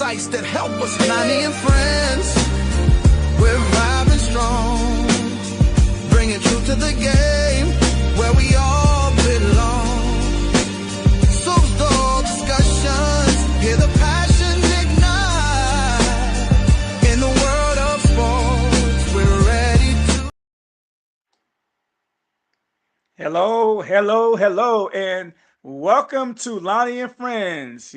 insights that help us. Lonnie and Friends, we're vibing strong, bringing truth to the game where we all belong. So dull discussions, hear the passions ignite. In the world of sports, we're ready to. Hello, and welcome to Lonnie and Friends.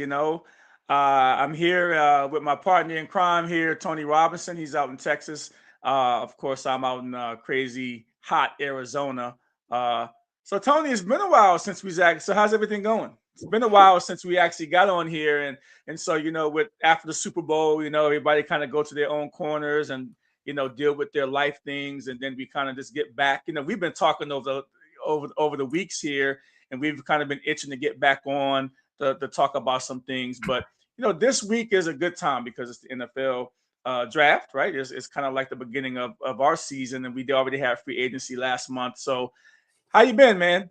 I'm here with my partner in crime here, Tony Robinson. He's out in Texas. Of course, I'm out in crazy hot Arizona. So, Tony, it's been a while since we actually. So, how's everything going? It's been a while since we actually got on here, and so with after the Super Bowl, everybody kind of go to their own corners and deal with their life things, and then we kind of just get back. We've been talking over the weeks here, and we've kind of been itching to get back on to talk about some things. But this week is a good time because it's the NFL draft, right? It's kind of like the beginning of our season, and we already had free agency last month. So, how you been, man?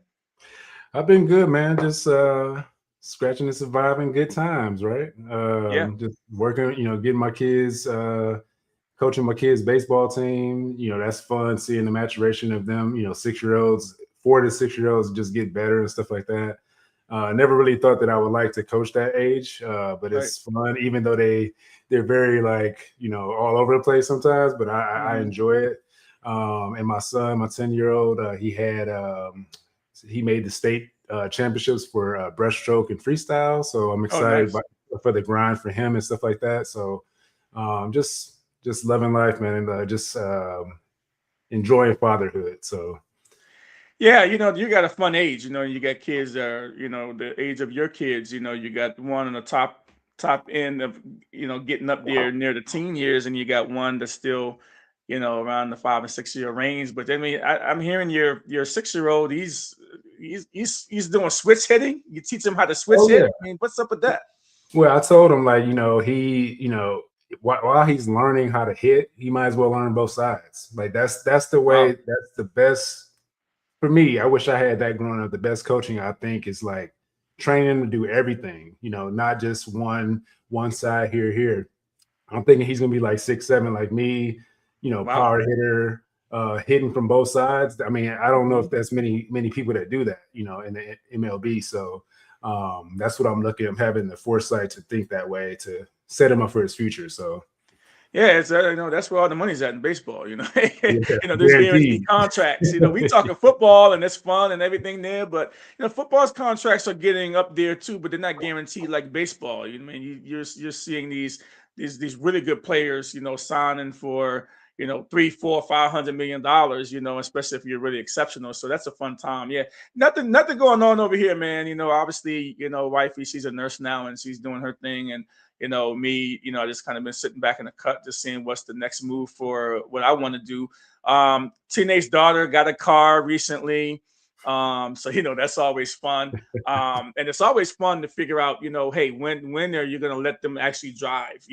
I've been good, man. Just scratching and surviving good times, right? Just working, getting my kids, coaching my kids' baseball team. That's fun seeing the maturation of them. 6-year-olds, 4 to 6-year-olds just get better and stuff like that. Never really thought that I would like to coach that age, but it's fun, even though they're very all over the place sometimes, but I enjoy it. And my son, my 10-year-old, he made the state championships for breaststroke and freestyle. So I'm excited for the grind for him and stuff like that. So just loving life, man, and just enjoying fatherhood. So. Yeah, you got a fun age. You got kids that are, the age of your kids. You got one on the top end of, getting up there near the teen years, and you got one that's still, around the 5 and 6 year range. But I mean, I'm hearing your 6-year-old, he's doing switch hitting. You teach him how to switch hit. I mean, what's up with that? Well, I told him while he's learning how to hit, he might as well learn both sides. Like that's the way. That's the best. For me, I wish I had that growing up. The best coaching, I think, is like training him to do everything, not just one side here. I'm thinking he's going to be like 6'7", like me, power hitter, hitting from both sides. I mean, I don't know if that's many people that do that, in the MLB. So that's what I'm looking at. I'm having the foresight to think that way to set him up for his future. So. Yeah, it's that's where all the money's at in baseball. There's guaranteed contracts. We talking football and it's fun and everything there, but football's contracts are getting up there too, but they're not guaranteed like baseball. You're seeing these really good players, signing for $300, $400, $500 million. Especially if you're really exceptional. So that's a fun time. Yeah, nothing going on over here, man. Obviously, wifey, she's a nurse now and she's doing her thing, and me, I just kind of been sitting back in the cut, just seeing what's the next move for what I want to do. Teenage daughter got a car recently. So, that's always fun. And it's always fun to figure out, hey, when are you going to let them actually drive,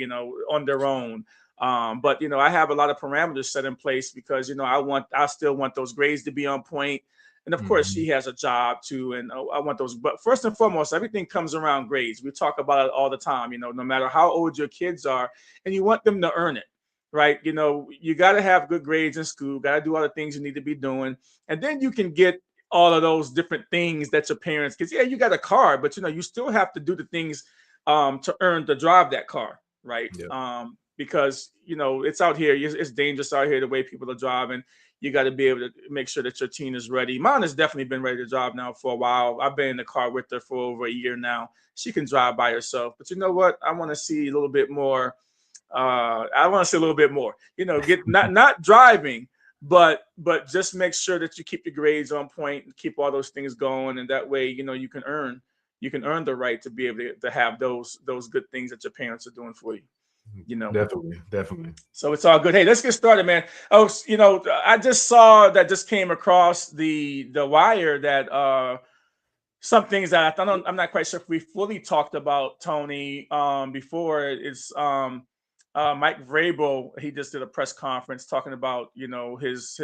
on their own? But, I have a lot of parameters set in place because, I still want those grades to be on point. And of course, she has a job too, and I want those. But first and foremost, everything comes around grades. We talk about it all the time. No matter how old your kids are, and you want them to earn it, right? You got to have good grades in school. Got to do all the things you need to be doing, and then you can get all of those different things that your parents. Because you got a car, but you still have to do the things to drive that car, right? Yeah. Because it's out here. It's dangerous out here the way people are driving. You got to be able to make sure that your teen is ready. Mine has definitely been ready to drive now for a while. I've been in the car with her for over a year now. She can drive by herself. But you know what? I want to see a little bit more. Get not driving, but just make sure that you keep your grades on point and keep all those things going. And that way, you can earn the right to be able to have those good things that your parents are doing for you. Definitely. So it's all good. Hey, let's get started, man. Oh, I just saw that just came across the wire that some things that I'm not quite sure if we fully talked about, Tony, before. It's Mike Vrabel. He just did a press conference talking about his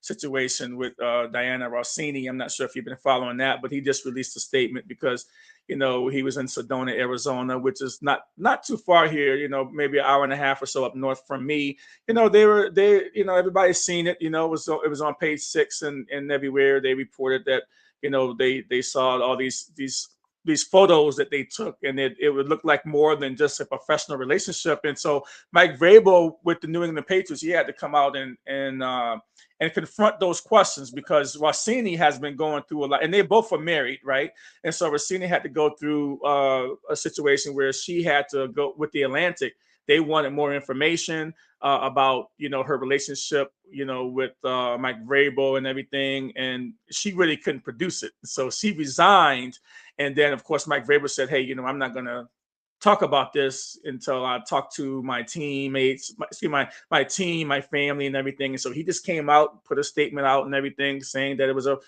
situation with Diana Rossini. I'm not sure if you've been following that, but he just released a statement because he was in Sedona, Arizona, which is not too far here. Maybe an hour and a half or so up north from me. Everybody's seen it. It was on page 6 and everywhere they reported that they saw all these photos that they took, and it would look like more than just a professional relationship. And so Mike Vrabel with the New England Patriots, he had to come out and confront those questions, because Rossini has been going through a lot, and they both are married, right? And so Rossini had to go through a situation where she had to go with the Atlantic. They wanted more information about, her relationship, with Mike Vrabel and everything, and she really couldn't produce it. So she resigned, and then of course Mike Vrabel said, "Hey, I'm not gonna talk about this until I talk to my teammates, my team, my family, and everything." And so he just came out, put a statement out and everything, saying that it was a.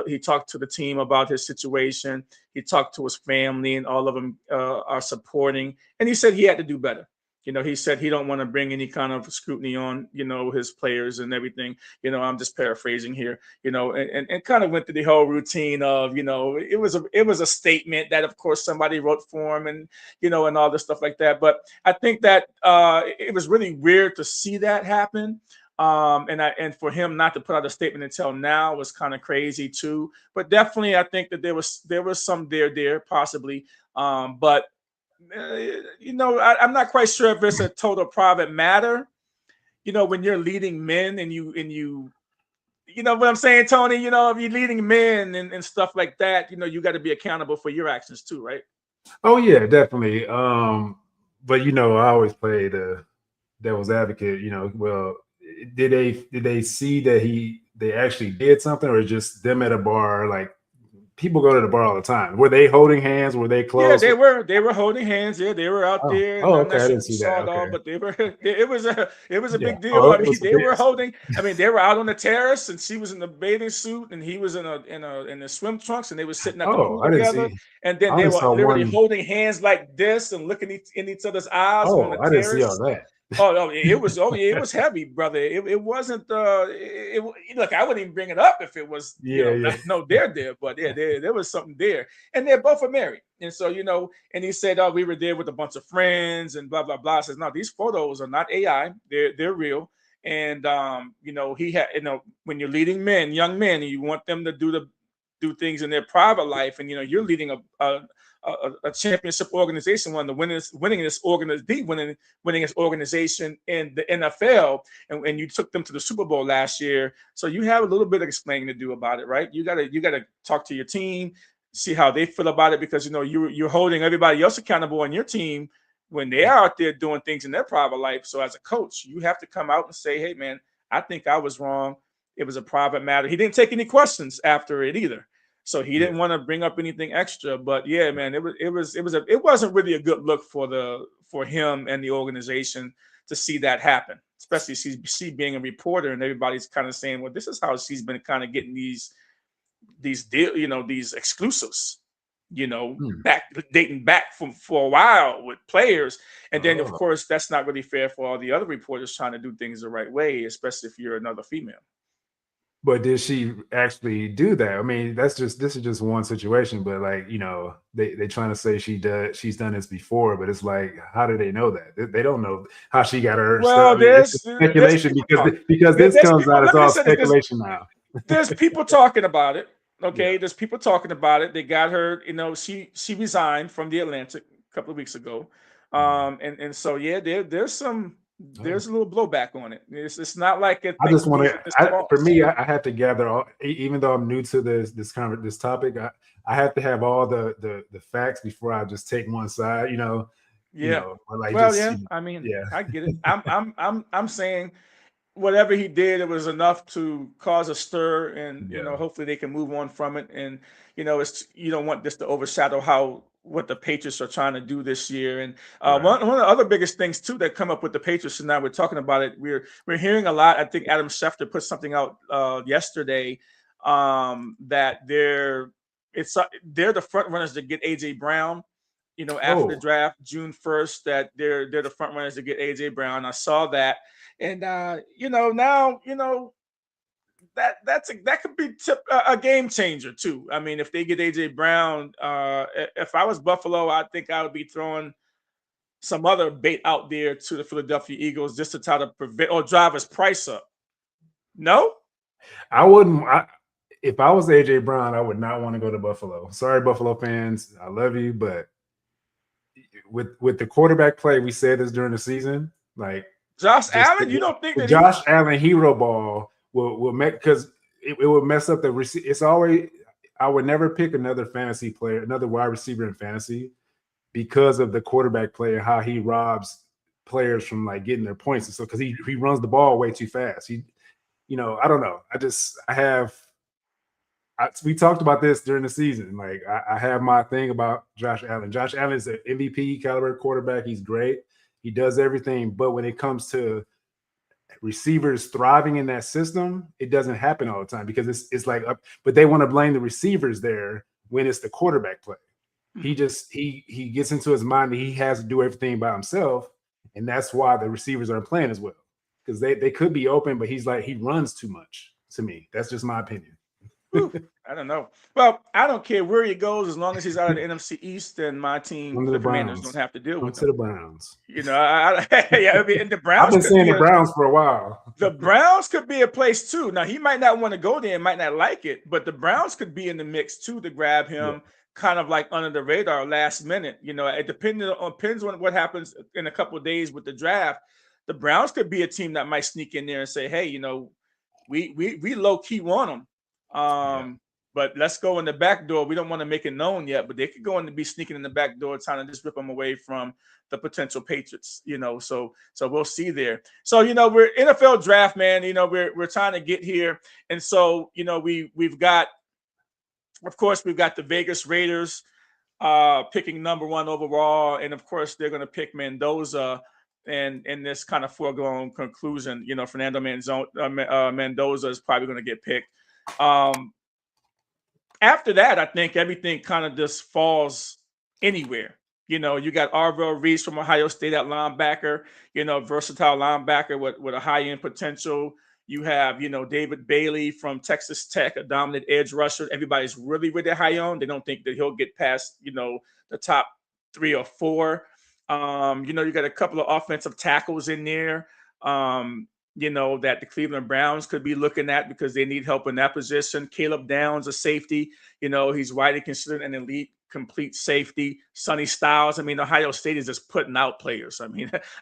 He talked to the team about his situation. He talked to his family, and all of them are supporting. And he said he had to do better. He said he don't want to bring any kind of scrutiny on, his players and everything. I'm just paraphrasing here, and kind of went through the whole routine of, it was a statement that of course somebody wrote for him, and, and all this stuff like that. But I think that it was really weird to see that happen. And for him not to put out a statement until now was kind of crazy too. But definitely, I think that there was some there possibly. But I'm not quite sure if it's a total private matter. When you're leading men and you know what I'm saying, Tony. If you're leading men and stuff like that, you got to be accountable for your actions too, right? Oh yeah, definitely. But I always play the devil's advocate. Well, did they see that they actually did something, or just them at a bar? Like, people go to the bar all the time. Were they holding hands? Were they close? Yeah, they were holding hands. Yeah, they were out there. Oh, I'm okay. not I sure didn't if you see saw that. it all, Okay. but it was a Yeah. big deal. Oh, I mean, they were big. holding. I mean, they were out on the terrace, and she was in the bathing suit, and he was in the swim trunks, and they were sitting at the pool I didn't together. see. And then I they only were saw literally one. holding hands like this and looking in each other's eyes on Oh, the I didn't see all terrace. that. Oh no, it was heavy, brother. It wasn't. Look, I wouldn't even bring it up if it was, Yeah. no, they're there, but yeah, there was something there, and they're both are married, and so and he said, "Oh, we were there with a bunch of friends and blah blah blah." Says, "No, these photos are not AI; they're real." And he had, when you're leading men, young men, and you want them to do things in their private life, and you're leading a championship organization, one of the winningest organization in the NFL, and you took them to the Super Bowl last year. So you have a little bit of explaining to do about it, right? You gotta talk to your team, see how they feel about it, because you're holding everybody else accountable on your team when they are out there doing things in their private life. So as a coach, you have to come out and say, "Hey, man, I think I was wrong. It was a private matter." He didn't take any questions after it either. So he didn't want to bring up anything extra. But yeah, man, it wasn't really a good look for him and the organization to see that happen, especially she being a reporter, and everybody's kind of saying, "Well, this is how she's been kind of getting these these exclusives, dating back for a while with players." And then of course that's not really fair for all the other reporters trying to do things the right way, especially if you're another female. But did she actually do that? I mean, this is just one situation, but like, they trying to say she's done this before, but it's like, how do they know that? They don't know how she got her Well, stuff. I mean, it's speculation, because this comes out as all speculation now. There's people talking about it. Okay, there's people talking about it. They got her, she resigned from the Atlantic a couple of weeks ago. And so yeah, there's a little blowback on it. It's not like it. I just want to. For me, I have to gather all. Even though I'm new to this topic, I have to have all the facts before I just take one side. Yeah. Like, well, just, yeah. I mean, I get it. I'm saying whatever he did, it was enough to cause a stir, and hopefully they can move on from it. And it's, you don't want this to overshadow what the Patriots are trying to do this year. And one of the other biggest things too that come up with the Patriots, and now we're talking about it, we're hearing a lot. I think Adam Schefter put something out yesterday that they're the front runners to get AJ Brown. After the draft, June 1st, that they're the front runners to get AJ Brown. I saw that, and now that could be a game changer too. I mean, if they get AJ Brown, if I was Buffalo, I think I would be throwing some other bait out there to the Philadelphia Eagles just to try to prevent or drive his price up. No, I wouldn't. If I was AJ Brown, I would not want to go to Buffalo. Sorry, Buffalo fans, I love you, but with the quarterback play, we said this during the season, like Josh Allen. You don't think that Josh Allen hero ball will make, because it will mess up the receiver. It's always, I would never pick another fantasy player, another wide receiver in fantasy, because of the quarterback play and how he robs players from like getting their points. And so, because he runs the ball way too fast. I don't know. We talked about this during the season. Like I have my thing about Josh Allen. Josh Allen is an MVP caliber quarterback. He's great. He does everything. But when it comes to receivers thriving in that system, it doesn't happen all the time, because it's like, but they want to blame the receivers there when it's the quarterback play. He gets into his mind that he has to do everything by himself, and that's why the receivers aren't playing as well, because they could be open, but he runs too much. To me, that's just my opinion. I don't know. Well, I don't care where he goes as long as he's out of the NFC East, and my team, the Commanders, don't have to deal with him. To the Browns. And the Browns. I've been saying the Browns for a while. The Browns could be a place too. Now he might not want to go there, might not like it, but the Browns could be in the mix too to grab him, kind of like under the radar, last minute. It depends on what happens in a couple of days with the draft. The Browns could be a team that might sneak in there and say, "Hey, we low key want them." But let's go in the back door. We don't want to make it known yet, but they could go in and be sneaking in the back door, trying to just rip them away from the potential Patriots. So we'll see there. So we're NFL draft, man. We're trying to get here, and so we've got, of course, we've got the Vegas Raiders picking number 1 overall, and of course they're going to pick Mendoza. And in this kind of foregone conclusion, Fernando Mendoza is probably going to get picked. After that, I think everything kind of just falls anywhere. You got Arvell Reese from Ohio State at linebacker, versatile linebacker with a high-end potential. You have, David Bailey from Texas Tech, a dominant edge rusher. Everybody's really, really high on. They don't think that he'll get past, the top 3 or 4. You got a couple of offensive tackles in there. That the Cleveland Browns could be looking at because they need help in that position. Caleb Downs, a safety, he's widely considered an elite complete safety. Sonny Styles, Ohio State is just putting out players.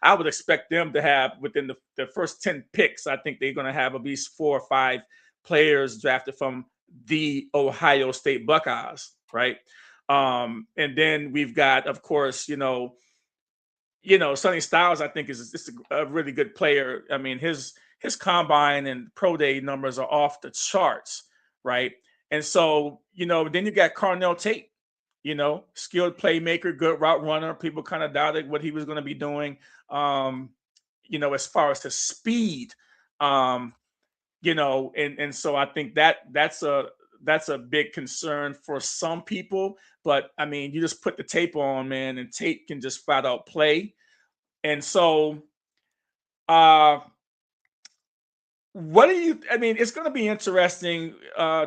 I would expect them to have, within the first 10 picks, I think they're going to have at least 4 or 5 players drafted from the Ohio State Buckeyes, right? And then we've got, of course, Sonny Styles, I think, is just a really good player. His combine and pro day numbers are off the charts, right? And so, then you got Carnell Tate, skilled playmaker, good route runner. People kind of doubted what he was going to be doing, as far as his speed, and so I think that's a big concern for some people. But you just put the tape on, man, and Tate can just flat out play. And so, what do you? It's going to be interesting.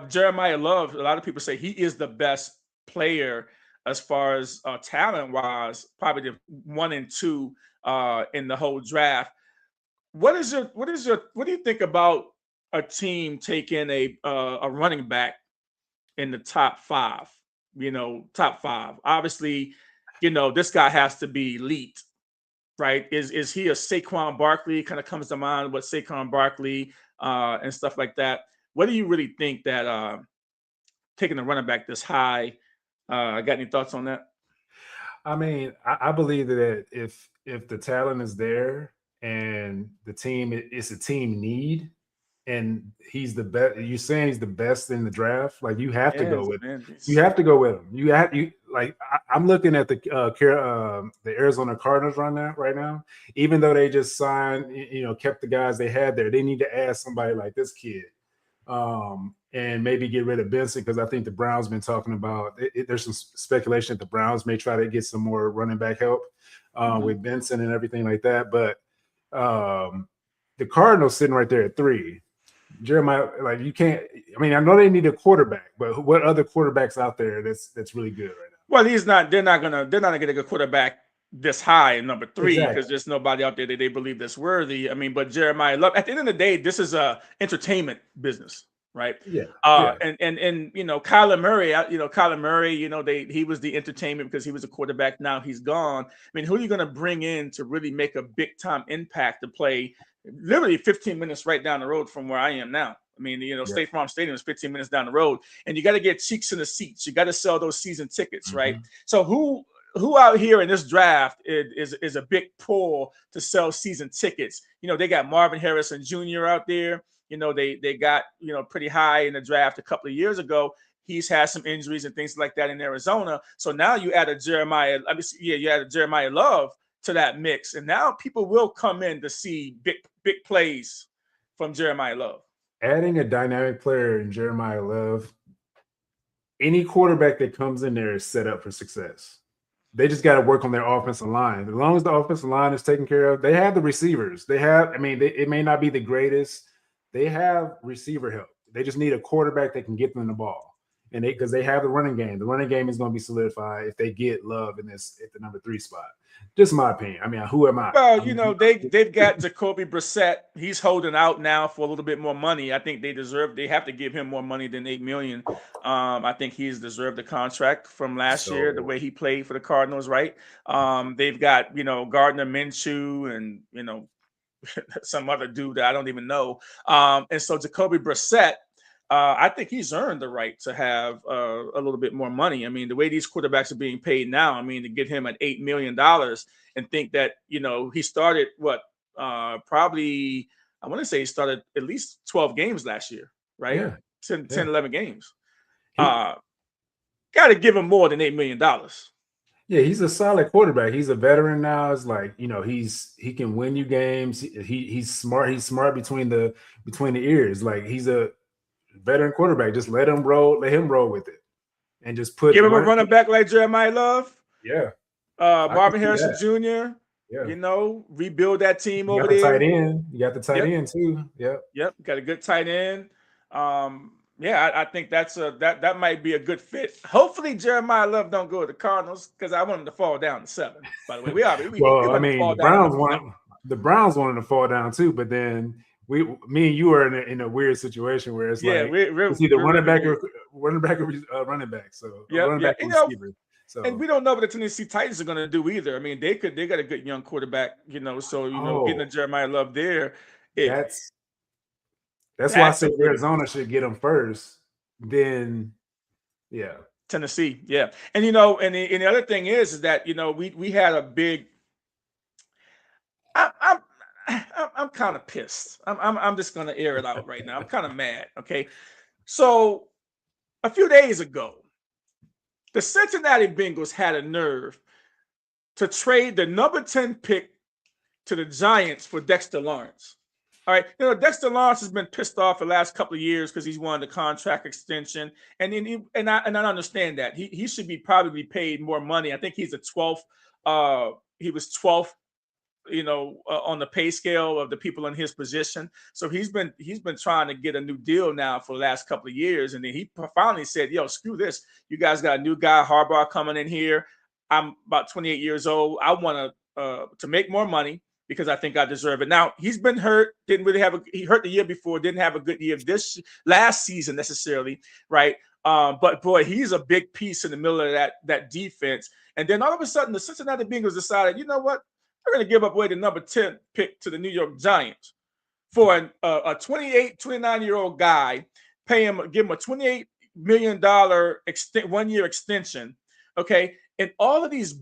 Jeremiah Love, a lot of people say he is the best player as far as talent wise, probably the 1 and 2 in the whole draft. What do you think about a team taking a running back in the top 5? Top 5. Obviously, this guy has to be elite, right? Is he a Saquon Barkley? Kind of comes to mind what Saquon Barkley and stuff like that. What do you really think that taking a running back this high? Got any thoughts on that? I believe that if the talent is there and the team, it's a team need, and he's the best. You're saying he's the best in the draft. Like, you have to go with him. You have to go with him. I'm looking at the Arizona Cardinals right now. Even though they just signed, kept the guys they had there, they need to add somebody like this kid, and maybe get rid of Benson, because I think the Browns been talking about. There's some speculation that the Browns may try to get some more running back help with Benson and everything like that. But the Cardinals sitting right there at 3. Jeremiah, like you can't. I mean, I know they need a quarterback, but what other quarterbacks out there that's really good right now? Well, they're not gonna get a quarterback this high in number 3 because there's nobody out there that they believe that's worthy. I mean, but Jeremiah Love, at the end of the day, this is a entertainment business, right? Yeah. And Kyler Murray, he was the entertainment because he was a quarterback. Now he's gone. I mean, who are you going to bring in to really make a big time impact to play literally 15 minutes right down the road from where I am now? I mean, State Farm Stadium is 15 minutes down the road, and you got to get cheeks in the seats. You got to sell those season tickets, right? So who out here in this draft is a big pull to sell season tickets? They got Marvin Harrison Jr. out there. They got pretty high in the draft a couple of years ago. He's had some injuries and things like that in Arizona. So now you add you add a Jeremiah Love to that mix, and now people will come in to see big plays from Jeremiah Love. Adding a dynamic player in Jeremiah Love, any quarterback that comes in there is set up for success. They just got to work on their offensive line. As long as the offensive line is taken care of, they have the receivers. It may not be the greatest. They have receiver help. They just need a quarterback that can get them the ball. And because they have the running game. The running game is going to be solidified if they get Love at the number 3 spot. Just my opinion. I mean, who am I? Well, they've got Jacoby Brissett. He's holding out now for a little bit more money. I think they have to give him more money than $8 million. I think he's deserved the contract from last year, the way he played for the Cardinals, right? They've got, Gardner Minshew and, some other dude that I don't even know. And so Jacoby Brissett, I think he's earned the right to have a little bit more money. I mean, the way these quarterbacks are being paid now, I mean, to get him at $8 million and think that, he started probably, I want to say he started at least 12 games last year, right? Yeah. 10, 11 games. Got to give him more than $8 million. Yeah, he's a solid quarterback. He's a veteran now. It's like, he can win you games. He's smart. He's smart between the ears. Like, he's a veteran quarterback. Just let him roll with it, and just give him a running back like Jeremiah Love. Yeah, Marvin Harrison Jr. Yeah, rebuild that team over there. Tight end. You got the tight end too. Yep. Got a good tight end. I think that might be a good fit. Hopefully, Jeremiah Love don't go to the Cardinals because I want him to fall down to 7. By the way, the Browns wanted to fall down too, but then me and you are in a weird situation where it's it's either running back or running back. So running back or receiver. So, and we don't know what the Tennessee Titans are going to do either. I mean, they got a good young quarterback, getting a Jeremiah Love there. That's why I say Arizona should get him first. Then, Tennessee, and and the other thing is that we had a big. I'm kind of pissed. I'm just going to air it out right now. I'm kind of mad. Okay, so a few days ago, the Cincinnati Bengals had a nerve to trade the number 10 pick to the Giants for Dexter Lawrence. All right, Dexter Lawrence has been pissed off the last couple of years because he's wanted a contract extension, and I understand that he should be probably paid more money. I think he's the 12th. He was 12th, on the pay scale of the people in his position. So he's been trying to get a new deal now for the last couple of years, and then he finally said, "Yo, screw this. You guys got a new guy, Harbaugh, coming in here. I'm about 28 years old. I want to make more money." Because I think I deserve it. Now, he's been hurt. He hurt the year before. Didn't have a good year this last season necessarily, right? But boy, he's a big piece in the middle of that defense. And then all of a sudden, the Cincinnati Bengals decided, you know what? We're going to give up away the number 10 pick to the New York Giants for a 28, 29-year-old guy. Give him a $28 million 1-year extension. Okay, and all these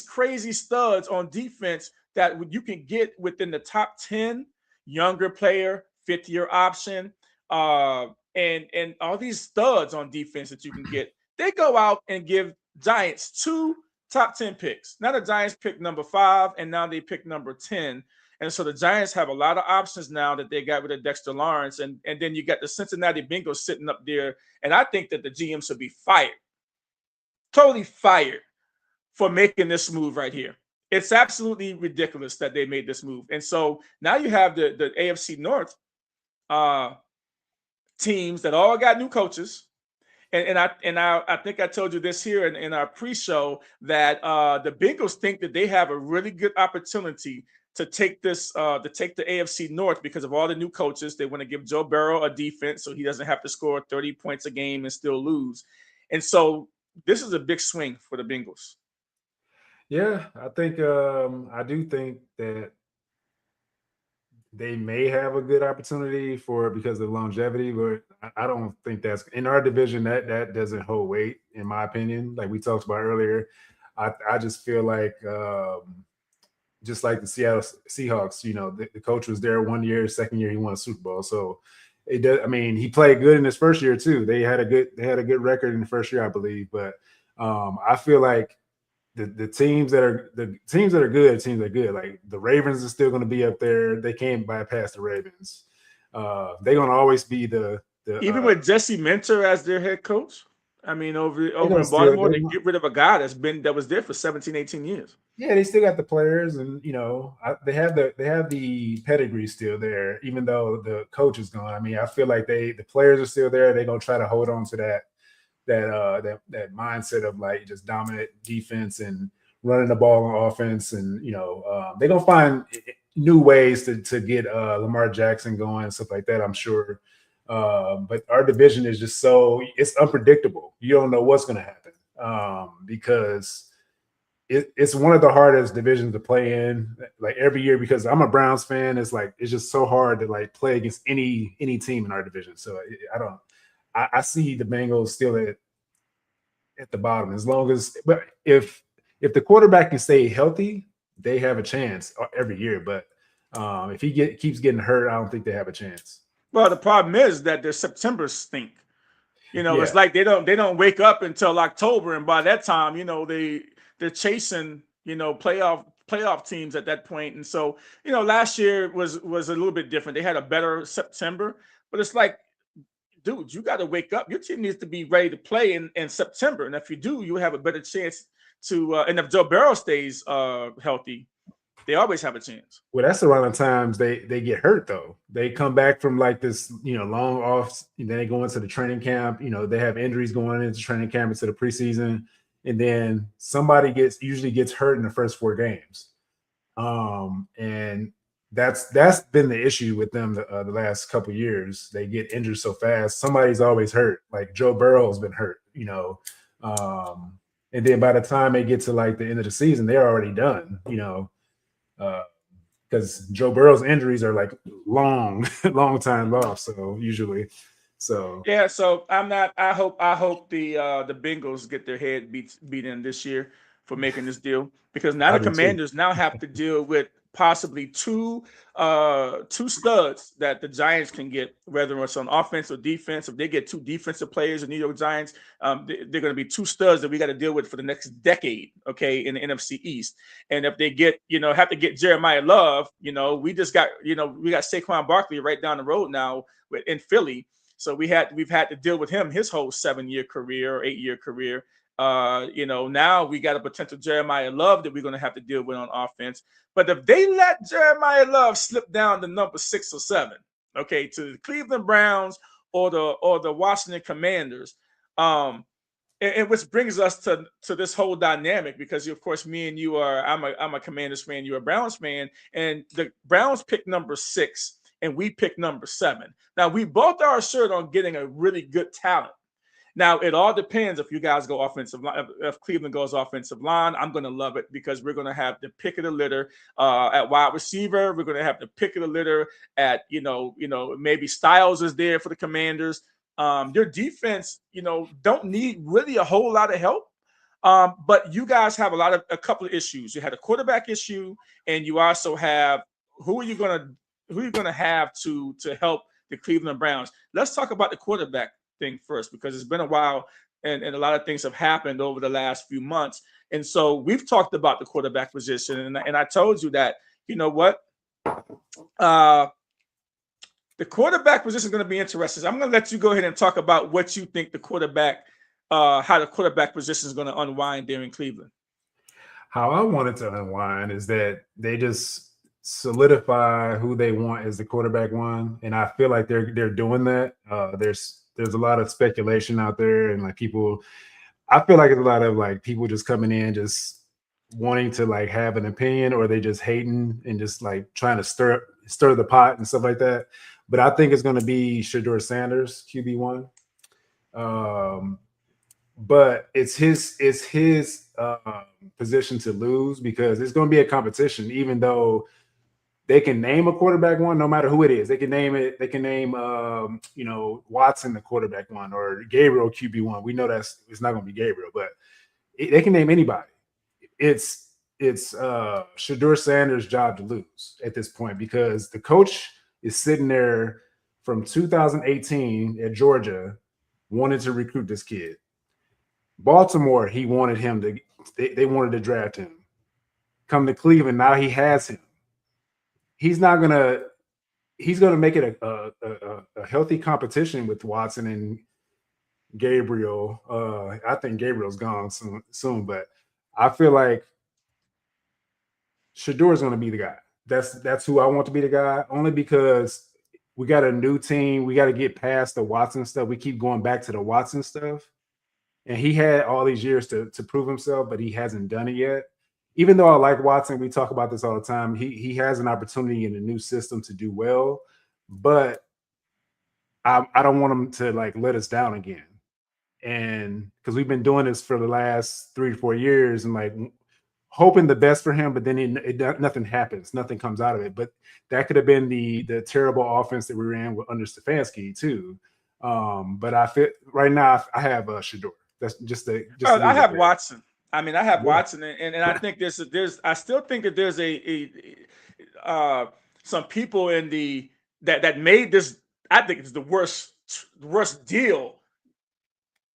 crazy studs on defense that you can get within the top 10, younger player, 5th-year option, and all these studs on defense that you can get. They go out and give Giants 2 top 10 picks. Now the Giants pick number 5, and now they pick number 10. And so the Giants have a lot of options now that they got rid of Dexter Lawrence. And then you got the Cincinnati Bengals sitting up there. And I think that the GM should be fired, totally fired for making this move right here. It's absolutely ridiculous that they made this move. And so now you have the AFC North teams that all got new coaches. And I think I told you this here in our pre-show that the Bengals think that they have a really good opportunity to take the AFC North because of all the new coaches. They want to give Joe Burrow a defense so he doesn't have to score 30 points a game and still lose. And so this is a big swing for the Bengals. Yeah, I think I do think that they may have a good opportunity for it because of longevity, but I don't think that's in our division. That doesn't hold weight, in my opinion. Like we talked about earlier, I just feel like just like the Seattle Seahawks, the coach was there 1 year, second year he won a Super Bowl. So it does. I mean, he played good in his first year too. They had a good record in the first year, I believe. But I feel like the teams that are good. Like the Ravens are still going to be up there. They can't bypass the Ravens. They're going to always be the even with Jesse Minter as their head coach. I mean, over in Baltimore, they get rid of a guy that was there for 17, 18 years. Yeah, they still got the players, and they have the pedigree still there, even though the coach is gone. I mean, I feel like the players are still there. They're gonna try to hold on to that mindset of like just dominant defense and running the ball on offense, and they're gonna find new ways to get Lamar Jackson going and stuff like that, I'm sure. But our division is just it's unpredictable. You don't know what's gonna happen because it's one of the hardest divisions to play in, like every year, because I'm a Browns fan. It's just so hard to like play against any team in our division. So I see the Bengals still at the bottom, as long as, but if the quarterback can stay healthy, they have a chance every year. But if he keeps getting hurt, I don't think they have a chance. Well, the problem is that their September stink. It's like they don't wake up until October, and by that time, they're chasing, playoff teams at that point. And so, last year was a little bit different. They had a better September, but it's like, dude, you got to wake up. Your team needs to be ready to play in September. And if you do, you have a better chance to, and if Joe Burrow stays healthy, they always have a chance. Well, that's around the times they get hurt, though. They come back from like this, long off, and then they go into the training camp. They have injuries going into training camp, into the preseason. And then somebody usually gets hurt in the first 4 games. And that's been the issue with them the last couple of years. They get injured so fast. Somebody's always hurt. Like Joe Burrow's been hurt, and then by the time they get to like the end of the season, they're already done, because Joe Burrow's injuries are like long time off. So usually. So yeah, so I hope the Bengals get their head beat in this year for making this deal, because now the Commanders now have to deal with possibly two studs that the Giants can get, whether it's on offense or defense. If they get 2 defensive players, the New York Giants, they're going to be 2 studs that we got to deal with for the next decade, okay, in the NFC East. And if they get, have to get Jeremiah Love, we just got, we got Saquon Barkley right down the road now in Philly. So we've had to deal with him his whole 7-year career or 8-year career. Now we got a potential Jeremiah Love that we're going to have to deal with on offense. But if they let Jeremiah Love slip down to number 6 or 7, okay, to the Cleveland Browns or the Washington Commanders, and which brings us to this whole dynamic, because of course me and you I'm a Commanders fan, you're a Browns fan, and the Browns pick number 6 and we pick number 7. Now we both are assured on getting a really good talent. Now, it all depends if you guys go offensive line. If Cleveland goes offensive line, I'm going to love it, because we're going to have the pick of the litter at wide receiver. We're going to have the pick of the litter at, maybe Styles is there for the Commanders. Their defense, don't need really a whole lot of help. But you guys have a couple of issues. You had a quarterback issue, and you also have who are you going to have to help the Cleveland Browns? Let's talk about the quarterback thing first, because it's been a while and a lot of things have happened over the last few months. And so we've talked about the quarterback position, and I told you that, the quarterback position is going to be interesting. I'm going to let you go ahead and talk about what you think how the quarterback position is going to unwind there in Cleveland. How I want it to unwind is that they just solidify who they want as the quarterback one, and I feel like they're doing that. There's a lot of speculation out there, and like people, I feel like it's a lot of like people just coming in just wanting to like have an opinion, or they just hating and just like trying to stir the pot and stuff like that. But I think it's going to be Shedeur Sanders, QB1. But it's his position to lose, because it's going to be a competition, even though they can name a quarterback one, no matter who it is. They can name it. They can name, Watson the quarterback one, or Gabriel QB1. We know it's not going to be Gabriel, but they can name anybody. It's Shedeur Sanders' job to lose at this point, because the coach is sitting there from 2018 at Georgia, wanted to recruit this kid. Baltimore, he wanted him to. They wanted to draft him. Come to Cleveland, now he has him. He's gonna make it a healthy competition with Watson and Gabriel. I think Gabriel's gone soon, but I feel like Shedeur is going to be the guy. That's who I want to be the guy, only because we got a new team. We got to get past the Watson stuff. We keep going back to the Watson stuff, and he had all these years to prove himself, but he hasn't done it yet. Even though I like Watson, we talk about this all the time. He has an opportunity in a new system to do well, but I don't want him to like let us down again. And because we've been doing this for the last 3 to 4 years, and like hoping the best for him, but then nothing happens, nothing comes out of it. But that could have been the terrible offense that we ran under Stefanski too. But I feel right now I have Shedeur. That's just I have Watson. I mean, I have Watson, and I think I still think that there's some people in that made this. I think it's the worst deal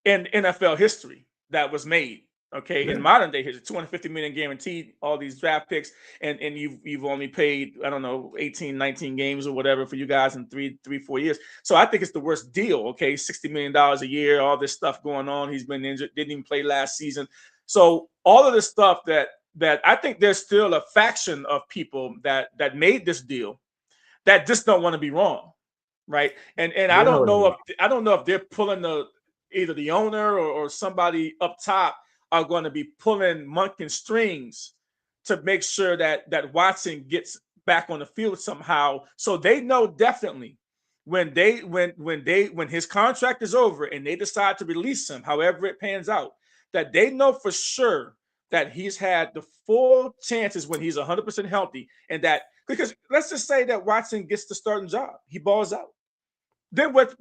in NFL history that was made. Okay, in modern day history, $250 million guaranteed, all these draft picks, and you've only paid, I don't know, 18, 19 games or whatever for you guys in 3-4 years. So I think it's the worst deal. Okay, $60 million a year, all this stuff going on. He's been injured, didn't even play last season. So all of this stuff that I think there's still a faction of people that made this deal that just don't want to be wrong, right? And I don't know if they're pulling either the owner or somebody up top are going to be pulling monkey strings to make sure that Watson gets back on the field somehow. So they know definitely when his contract is over and they decide to release him, however it pans out, that they know for sure that he's had the full chances when he's 100% healthy, and that, because let's just say that Watson gets the starting job, he balls out. Then what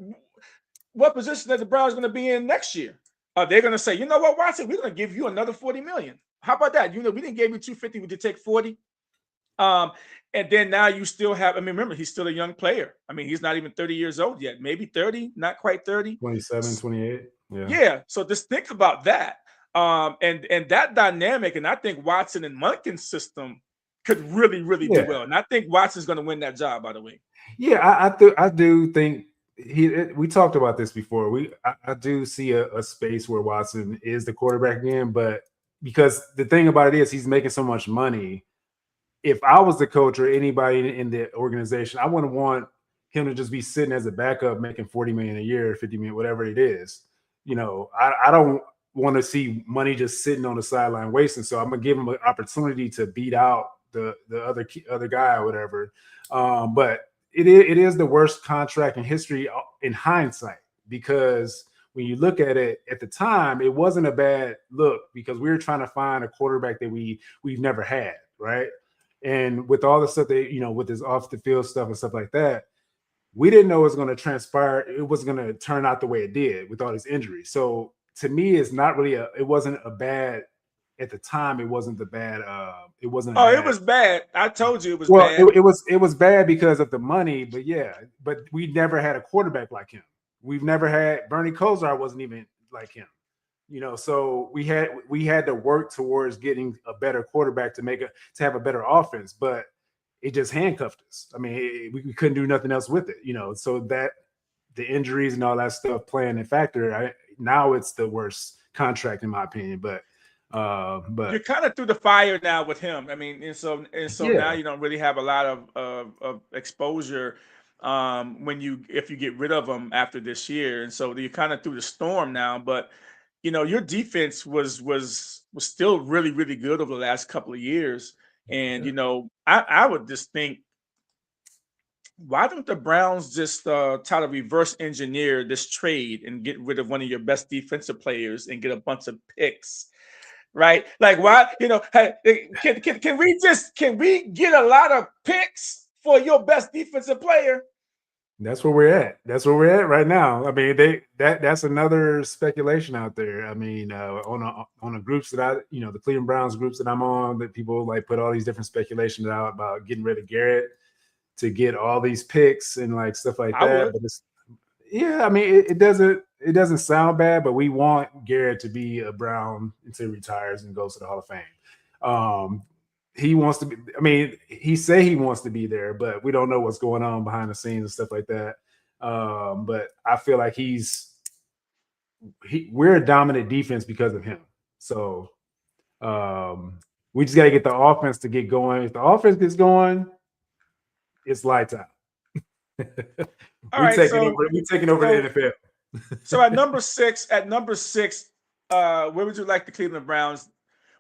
position that the Browns going to be in next year? Are they going to say, you know what, Watson, we're going to give you another $40 million? How about that? We didn't give you $250, we did take $40. And then now you still have, I mean, remember, he's still a young player. I mean, he's not even 30 years old yet, maybe 30, not quite 30. 27, 28. Yeah. So just think about that. And that dynamic, and I think Watson and Monken's system could really, really do well. And I think Watson's going to win that job, by the way. Yeah, I do think we talked about this before. I do see a space where Watson is the quarterback again, but because the thing about it is he's making so much money. If I was the coach or anybody in the organization, I wouldn't want him to just be sitting as a backup making $40 million a year, $50 million, whatever it is. I don't want to see money just sitting on the sideline wasting. So I'm gonna give him an opportunity to beat out the other guy or whatever. But it is the worst contract in history in hindsight, because when you look at it at the time, it wasn't a bad look, because we were trying to find a quarterback that we've never had, right? And with all the stuff that, with this off the field stuff and stuff like that, we didn't know it was going to transpire. It wasn't going to turn out the way it did with all these injuries. So to me, it's not really it wasn't a bad at the time. It wasn't the bad. It wasn't. It was bad. I told you it was bad. It was bad because of the money, but we never had a quarterback like him. We've never had Bernie Kosar wasn't even like him. So we had to work towards getting a better quarterback to have a better offense, but it just handcuffed us. I mean, we couldn't do nothing else with it, so that the injuries and all that stuff playing a factor. Now it's the worst contract in my opinion, but But you're kind of through the fire now with him. I mean, and so now you don't really have a lot of exposure if you get rid of him after this year, and so you're kind of through the storm now. But your defense was still really, really good over the last couple of years, and I would just think, why don't the Browns just try to reverse engineer this trade and get rid of one of your best defensive players and get a bunch of picks? Right? Like, why, can we get a lot of picks for your best defensive player? That's where we're at. That's where we're at right now. I mean, that's another speculation out there. I mean, on the groups that the Cleveland Browns groups that I'm on, that people like put all these different speculations out about getting rid of Garrett to get all these picks and like stuff like that. But I mean, it doesn't sound bad, but we want Garrett to be a Brown until he retires and goes to the Hall of Fame. He wants to be. I mean, he wants to be there, but we don't know what's going on behind the scenes and stuff like that. But I feel like we're a dominant defense because of him. So we just got to get the offense to get going. If the offense gets going, it's lights out. We're taking over the NFL. So at number six, where would you like the Cleveland Browns?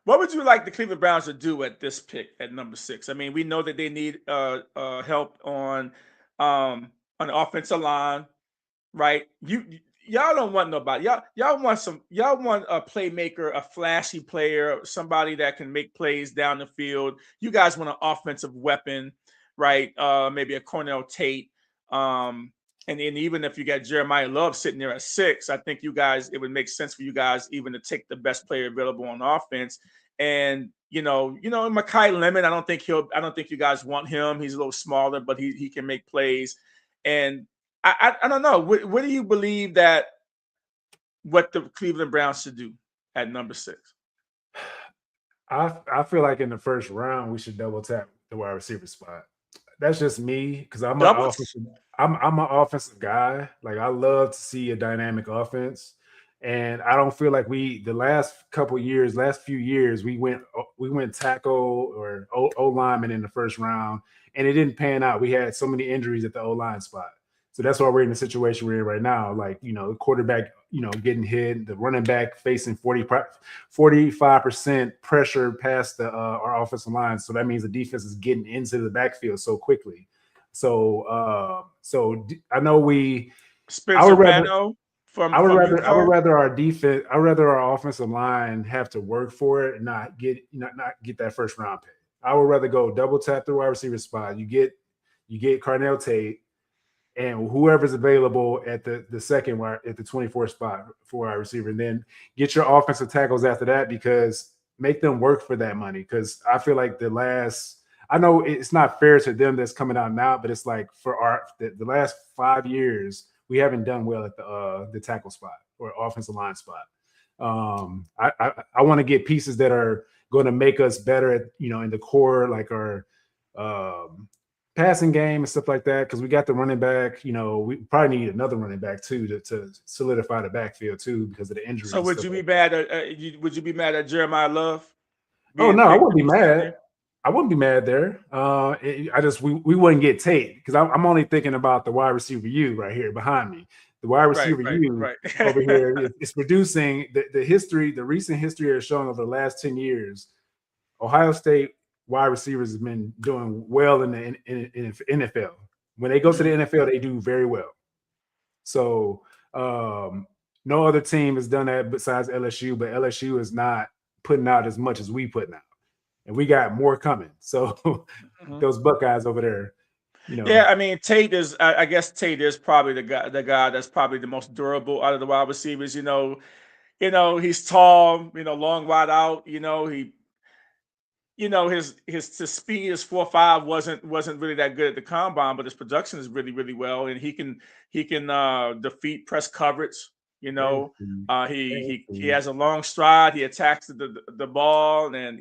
What would you like the Cleveland Browns to do at this pick at number 6? I mean, we know that they need help on the offensive line, right? Y'all don't want nobody. Y'all want a playmaker, a flashy player, somebody that can make plays down the field. You guys want an offensive weapon, right? Maybe a Cornell Tate. And even if you got Jeremiah Love sitting there at 6, I think it would make sense for you guys even to take the best player available on offense. And Mekhi Lemon, I don't think you guys want him. He's a little smaller, but he can make plays. And I don't know. What do you believe what the Cleveland Browns should do at number 6? I feel like in the first round we should double tap the wide receiver spot. That's just me because I'm an offensive guy. Like, I love to see a dynamic offense, and I don't feel like the last few years, we went tackle or O lineman in the first round, and it didn't pan out. We had so many injuries at the O line spot, so that's why we're in the situation we're in right now. Like, the quarterback, getting hit, the running back facing 45% pressure past our offensive line. So that means the defense is getting into the backfield so quickly. So I know I would rather our defense, our offensive line have to work for it and not get that first round pick. I would rather go double tap the wide receiver spot. You get Cornell Tate and whoever's available at the second at the 24th spot for wide receiver, and then get your offensive tackles after that, because make them work for that money. Because I feel like I know it's not fair to them that's coming out now, but it's like for the last 5 years, we haven't done well at the tackle spot or offensive line spot. I want to get pieces that are going to make us better at, in the core, like our passing game and stuff like that. Because we got the running back, we probably need another running back too to solidify the backfield too because of the injuries. So would you be mad at Jeremiah Love? Oh no, I wouldn't be mad. I wouldn't be mad there. We wouldn't get Tate because I'm only thinking about the wide receiver U right here behind me. The wide receiver over here is producing the recent history has shown over the last 10 years. Ohio State wide receivers have been doing well in the NFL. When they go to the NFL, they do very well. So no other team has done that besides LSU, but LSU is not putting out as much as we putting out. And we got more coming. So those Buckeyes over there, Yeah, I mean, Tate is. I guess Tate is probably the guy that's probably the most durable out of the wide receivers. He's tall. Long wide out. His speed is 4.5 wasn't really that good at the combine, but his production is really, really well, and he can defeat press coverage. He has a long stride. He attacks the ball, and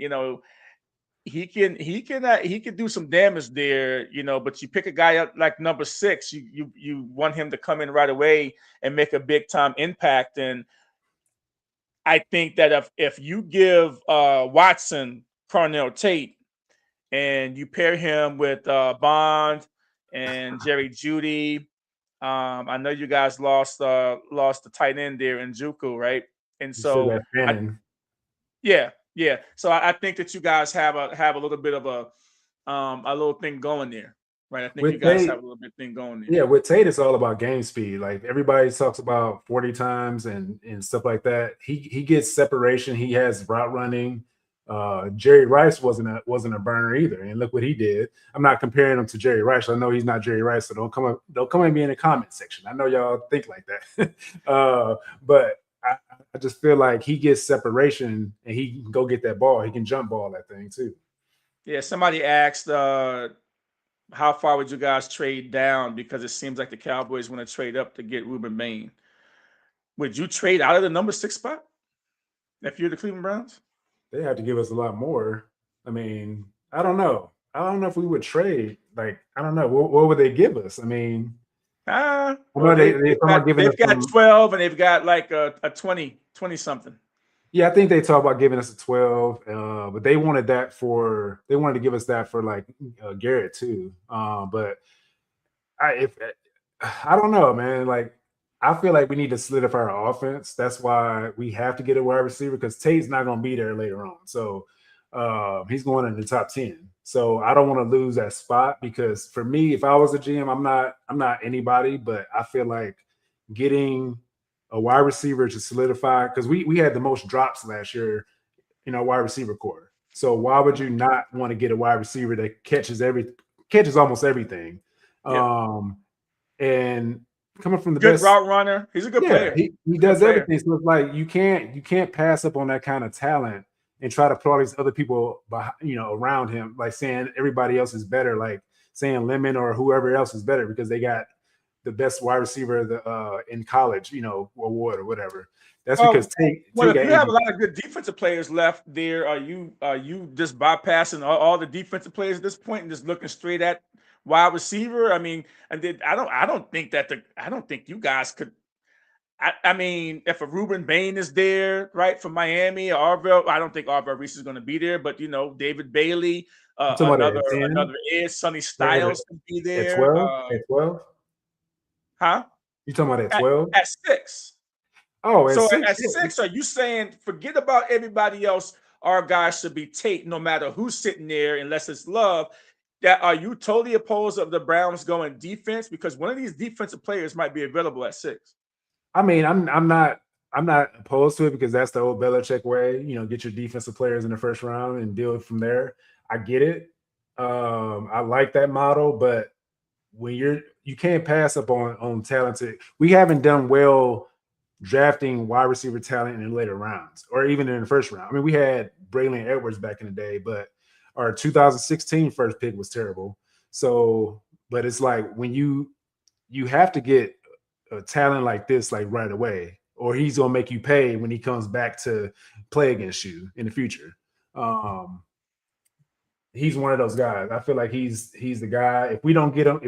he can do some damage there, but you pick a guy up like number 6, you want him to come in right away and make a big time impact. And I think that if you give Watson Cornell Tate and you pair him with Bond and Jerry Jeudy, I know you guys lost the tight end there in Juku, right? And You still so got Fannin. yeah. So I think that you guys have a little bit of a little thing going there, right? I think With you guys Tate, have a little bit thing going there. yeah, with Tate, it's all about game speed. Like everybody talks about 40 times and stuff like that. He gets separation. He has route running. Jerry Rice wasn't a burner either, and look what he did. I'm not comparing him to Jerry Rice. I know he's not Jerry Rice, so don't come at me in the comment section. I know y'all think like that, but I just feel like he gets separation and he can go get that ball. He can jump ball that thing too. Yeah, somebody asked how far would you guys trade down, because it seems like the Cowboys want to trade up to get Ruben Bain. Would you trade out of the number 6 spot if you're the Cleveland Browns? They have to give us a lot more. I mean, I don't know. I don't know if we would trade. Like, I don't know. What would they give us? I mean, well, they've got 12 and they've got like a 20 something. Yeah, I think they talk about giving us a 12, but they wanted to give us that for like Garrett too. But I don't know, man. Like, I feel like we need to solidify our offense. That's why we have to get a wide receiver, because Tate's not going to be there later on. So he's going in the top 10. So I don't want to lose that spot, because for me, if I was a GM, I'm not anybody, but I feel like getting a wide receiver to solidify, because we had the most drops last year in our wide receiver core. So why would you not want to get a wide receiver that catches almost everything? Yeah. And coming from the good best route runner, he's a good player. He does everything. So it's like you can't pass up on that kind of talent and try to put all these other people behind, around him, like saying everybody else is better, like saying Lemon or whoever else is better because they got the best wide receiver in college, award or whatever. That's because Tate. Well, if you have a lot of good defensive players left there, are you just bypassing all the defensive players at this point and just looking straight at wide receiver? I mean, I don't think you guys could. I mean, if a Ruben Bain is there, right, from Miami, or Arvell, I don't think Arvell Reese is going to be there, but David Bailey, another Ed, Sonny Styles can be there. At 12? Huh? You talking about at 12? At 6. Oh, at 6, are you saying forget about everybody else? Our guys should be Tate, no matter who's sitting there, unless it's Love. That are you totally opposed of the Browns going defense, because one of these defensive players might be available at 6? I mean, I'm not opposed to it, because that's the old Belichick way. Get your defensive players in the first round and deal it from there. I get it. I like that model, but when you can't pass up on talented. We haven't done well drafting wide receiver talent in the later rounds, or even in the first round. I mean, we had Braylon Edwards back in the day, but our 2016 first pick was terrible. So, but it's like when you have to get a talent like this like right away, or he's gonna make you pay when he comes back to play against you in the future. He's one of those guys. I feel like he's the guy. If we don't get him,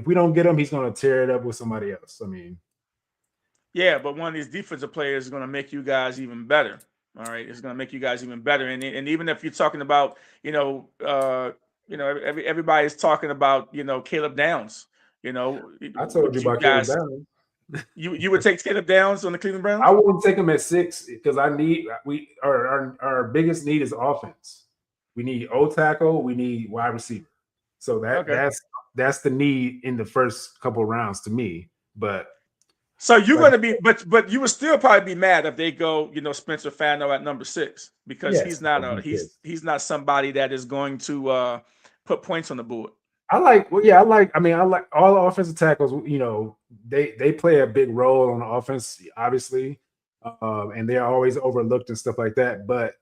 he's gonna tear it up with somebody else. I mean, yeah, but one of these defensive players is gonna make you guys even better. All right, it's gonna make you guys even better. And even if you're talking about, everybody's talking about, Caleb Downs. I told you about Caleb Downs. You would take Caleb Downs on the Cleveland Browns? I wouldn't take him at 6, because our biggest need is offense. We need O-tackle, we need wide receiver. So that's the need in the first couple of rounds to me. But so you're going to be, but you would still probably be mad if they go, Spencer Fano at number 6, because he's not somebody that is going to put points on the board. I like all the offensive tackles. They play a big role on the offense, obviously, and they're always overlooked and stuff like that. But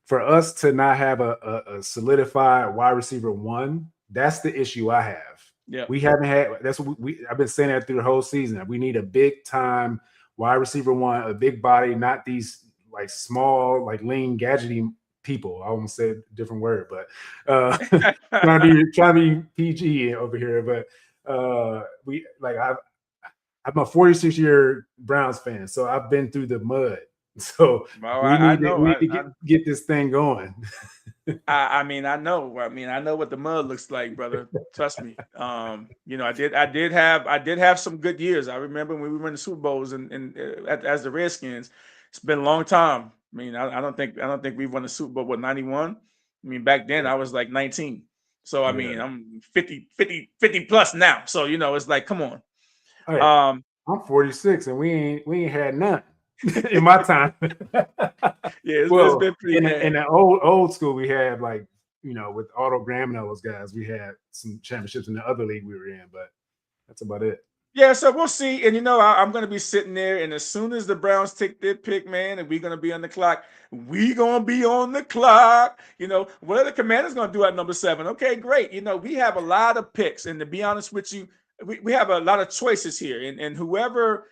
for us to not have a solidified wide receiver 1, that's the issue I have. Yeah, we haven't had. That's what I've been saying that through the whole season. We need a big time wide receiver 1, a big body, not these like small, like lean, gadgety people. I won't say a different word, but trying to be PG over here. But I'm a 46-year Browns fan, so I've been through the mud So Well, we I need know. to get this thing going. I mean, I know. I mean, I know what the mud looks like, brother. Trust me. I did have some good years. I remember when we were in the Super Bowls and as the Redskins. It's been a long time. I mean, I don't think we've won the Super Bowl with 91. I mean, back then I was like 19. So I mean, I'm 50 plus now. So it's like, come on. Hey, I'm 46 and we ain't had none in my time. It's been pretty bad. In the old school, we had like, with Otto Graham and all those guys, we had some championships in the other league we were in, but that's about it. Yeah, so we'll see. And I'm going to be sitting there, and as soon as the Browns take their pick, man, and we're going to be on the clock, we going to be on the clock. What are the Commanders going to do at number 7? Okay, great. We have a lot of picks, and to be honest with you, we have a lot of choices here, and whoever,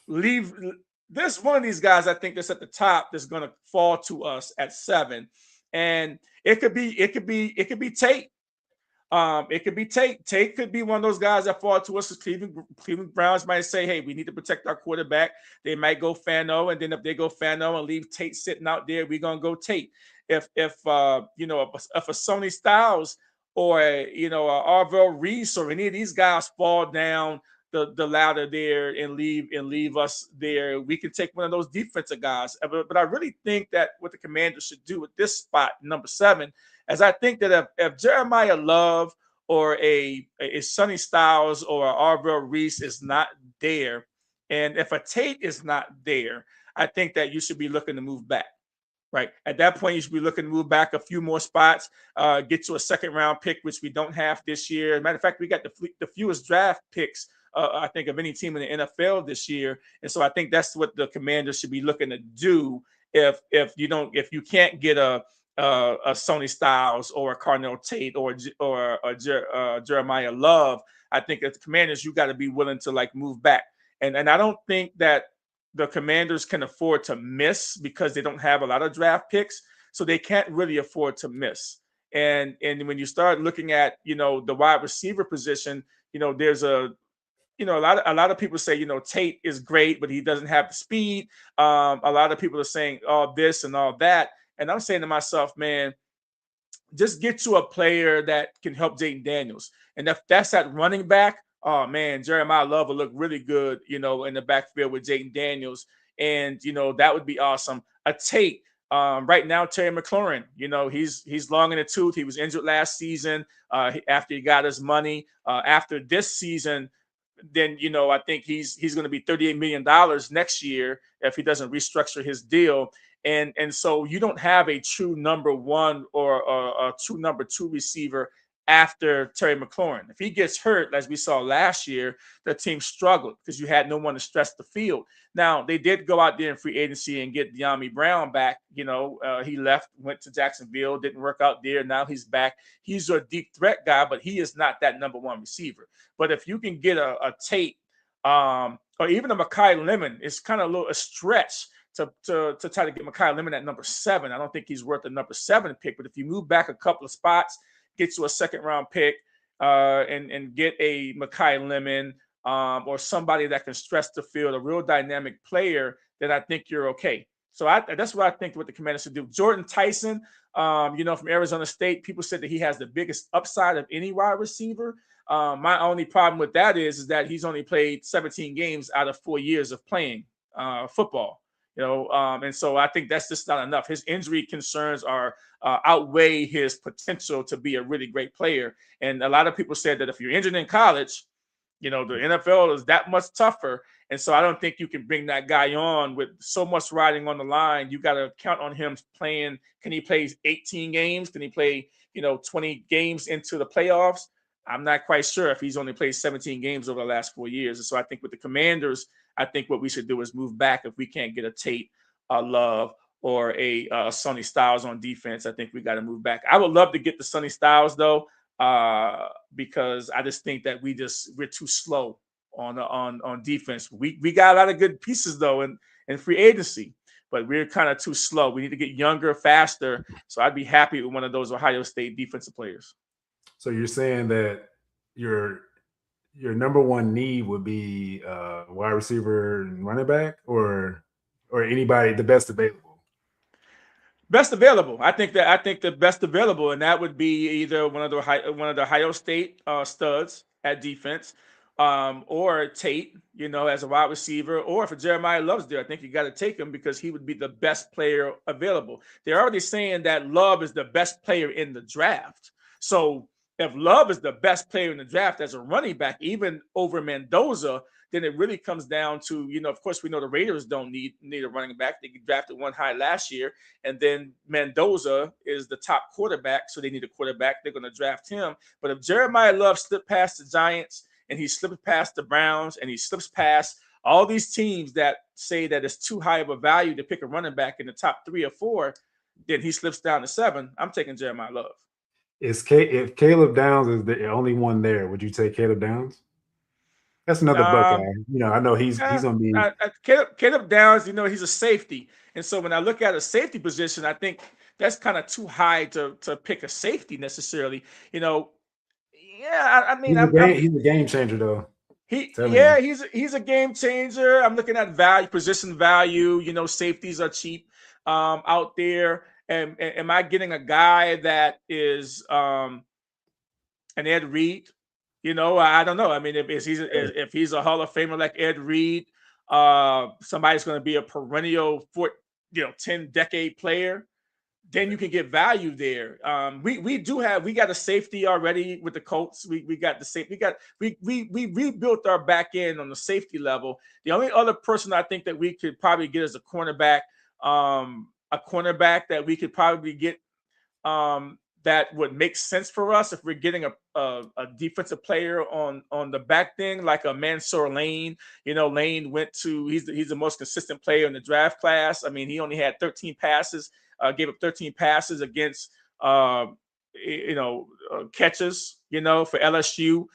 leave. There's one of these guys I think that's at the top that's going to fall to us at 7, and it could be Tate. It could be Tate. Tate could be one of those guys that fall to us. Cleveland Browns might say, "Hey, we need to protect our quarterback." They might go Fano, and then if they go Fano and leave Tate sitting out there, we're gonna go Tate. If a Sony Styles or a Arvell Reese or any of these guys fall down the ladder there and leave us there, we can take one of those defensive guys. But I really think that what the Commanders should do with this spot, number 7. As I think that if Jeremiah Love or a Sonny Styles or a Arvell Reese is not there, and if a Tate is not there, I think that you should be looking to move back. Right at that point, you should be looking to move back a few more spots, get to a second-round pick, which we don't have this year. As a matter of fact, we got the fewest draft picks, I think, of any team in the NFL this year, and so I think that's what the Commanders should be looking to do. If you can't get a Sony Styles or a Carnell Tate or Jeremiah Love, I think as the Commanders, you got to be willing to like move back. And I don't think that the Commanders can afford to miss because they don't have a lot of draft picks, so they can't really afford to miss. And when you start looking at the wide receiver position, there's a lot of people say Tate is great, but he doesn't have the speed. A lot of people are saying all this and all that. And I'm saying to myself, man, just get to a player that can help Jaden Daniels. And if that's at running back, oh, man, Jeremiah Love will look really good, in the backfield with Jaden Daniels. And, that would be awesome. A Tate, right now, Terry McLaurin, he's long in the tooth. He was injured last season after he got his money. After this season, then, I think he's going to be $38 million next year if he doesn't restructure his deal. And so you don't have a true number 1 or a true number 2 receiver after Terry McLaurin. If he gets hurt, as we saw last year, the team struggled because you had no one to stretch the field. Now, they did go out there in free agency and get De'Ami Brown back. He left, went to Jacksonville, didn't work out there. Now he's back. He's a deep threat guy, but he is not that number 1 receiver. But if you can get a Tate or even a Mekhi Lemon, it's kind of a stretch to try to get Mekhi Lemon at number 7. I don't think he's worth a number 7 pick. But if you move back a couple of spots, get you a second-round pick, and get a Mekhi Lemon or somebody that can stretch the field, a real dynamic player, then I think you're okay. So that's what I think what the Commanders should do. Jordan Tyson, from Arizona State, people said that he has the biggest upside of any wide receiver. My only problem with that is that he's only played 17 games out of 4 years of playing football. And so I think that's just not enough. His injury concerns outweigh his potential to be a really great player. And a lot of people said that if you're injured in college, the NFL is that much tougher. And so I don't think you can bring that guy on with so much riding on the line. You got to count on him playing. Can he play 18 games? Can he play, 20 games into the playoffs? I'm not quite sure if he's only played 17 games over the last 4 years. And so I think with the Commanders, I think what we should do is move back. If we can't get a Tate, Love, or a Sonny Styles on defense, I think we got to move back. I would love to get the Sonny Styles though, because I just think that we're too slow on defense. We got a lot of good pieces though in free agency, but we're kind of too slow. We need to get younger, faster. So I'd be happy with one of those Ohio State defensive players. So you're saying that your number 1 need would be wide receiver and running back, or or anybody the best available? Best available. I think the best available, and that would be either one of the Ohio State studs at defense, or Tate, as a wide receiver, or if Jeremiah Love's there, I think you got to take him because he would be the best player available. They're already saying that Love is the best player in the draft. So if Love is the best player in the draft as a running back, even over Mendoza, then it really comes down to, of course, we know the Raiders don't need a running back. They drafted one high last year. And then Mendoza is the top quarterback, so they need a quarterback. They're going to draft him. But if Jeremiah Love slipped past the Giants and he slips past the Browns and he slips past all these teams that say that it's too high of a value to pick a running back in the top 3 or 4, then he slips down to 7. I'm taking Jeremiah Love. If Caleb Downs is the only one there, would you take Caleb Downs? That's another Buckeye. I know he's going to be Caleb Downs. He's a safety, and so when I look at a safety position, I think that's kind of too high to pick a safety necessarily. He's a game changer though. He's a game changer. I'm looking at position value. Safeties are cheap out there, and am I getting a guy that is an Ed Reed? I don't know. I mean, if he's a Hall of Famer like Ed Reed, somebody's going to be a perennial 10-decade player, then you can get value there. We got a safety already with the Colts. We got the safety. We rebuilt our back end on the safety level. The only other person I think that we could probably get is a cornerback that we could probably get that would make sense for us if we're getting a defensive player on the back thing, like a Mansour Lane. Lane he's the most consistent player in the draft class. I mean, he only had 13 passes, gave up 13 passes against catches, for LSU.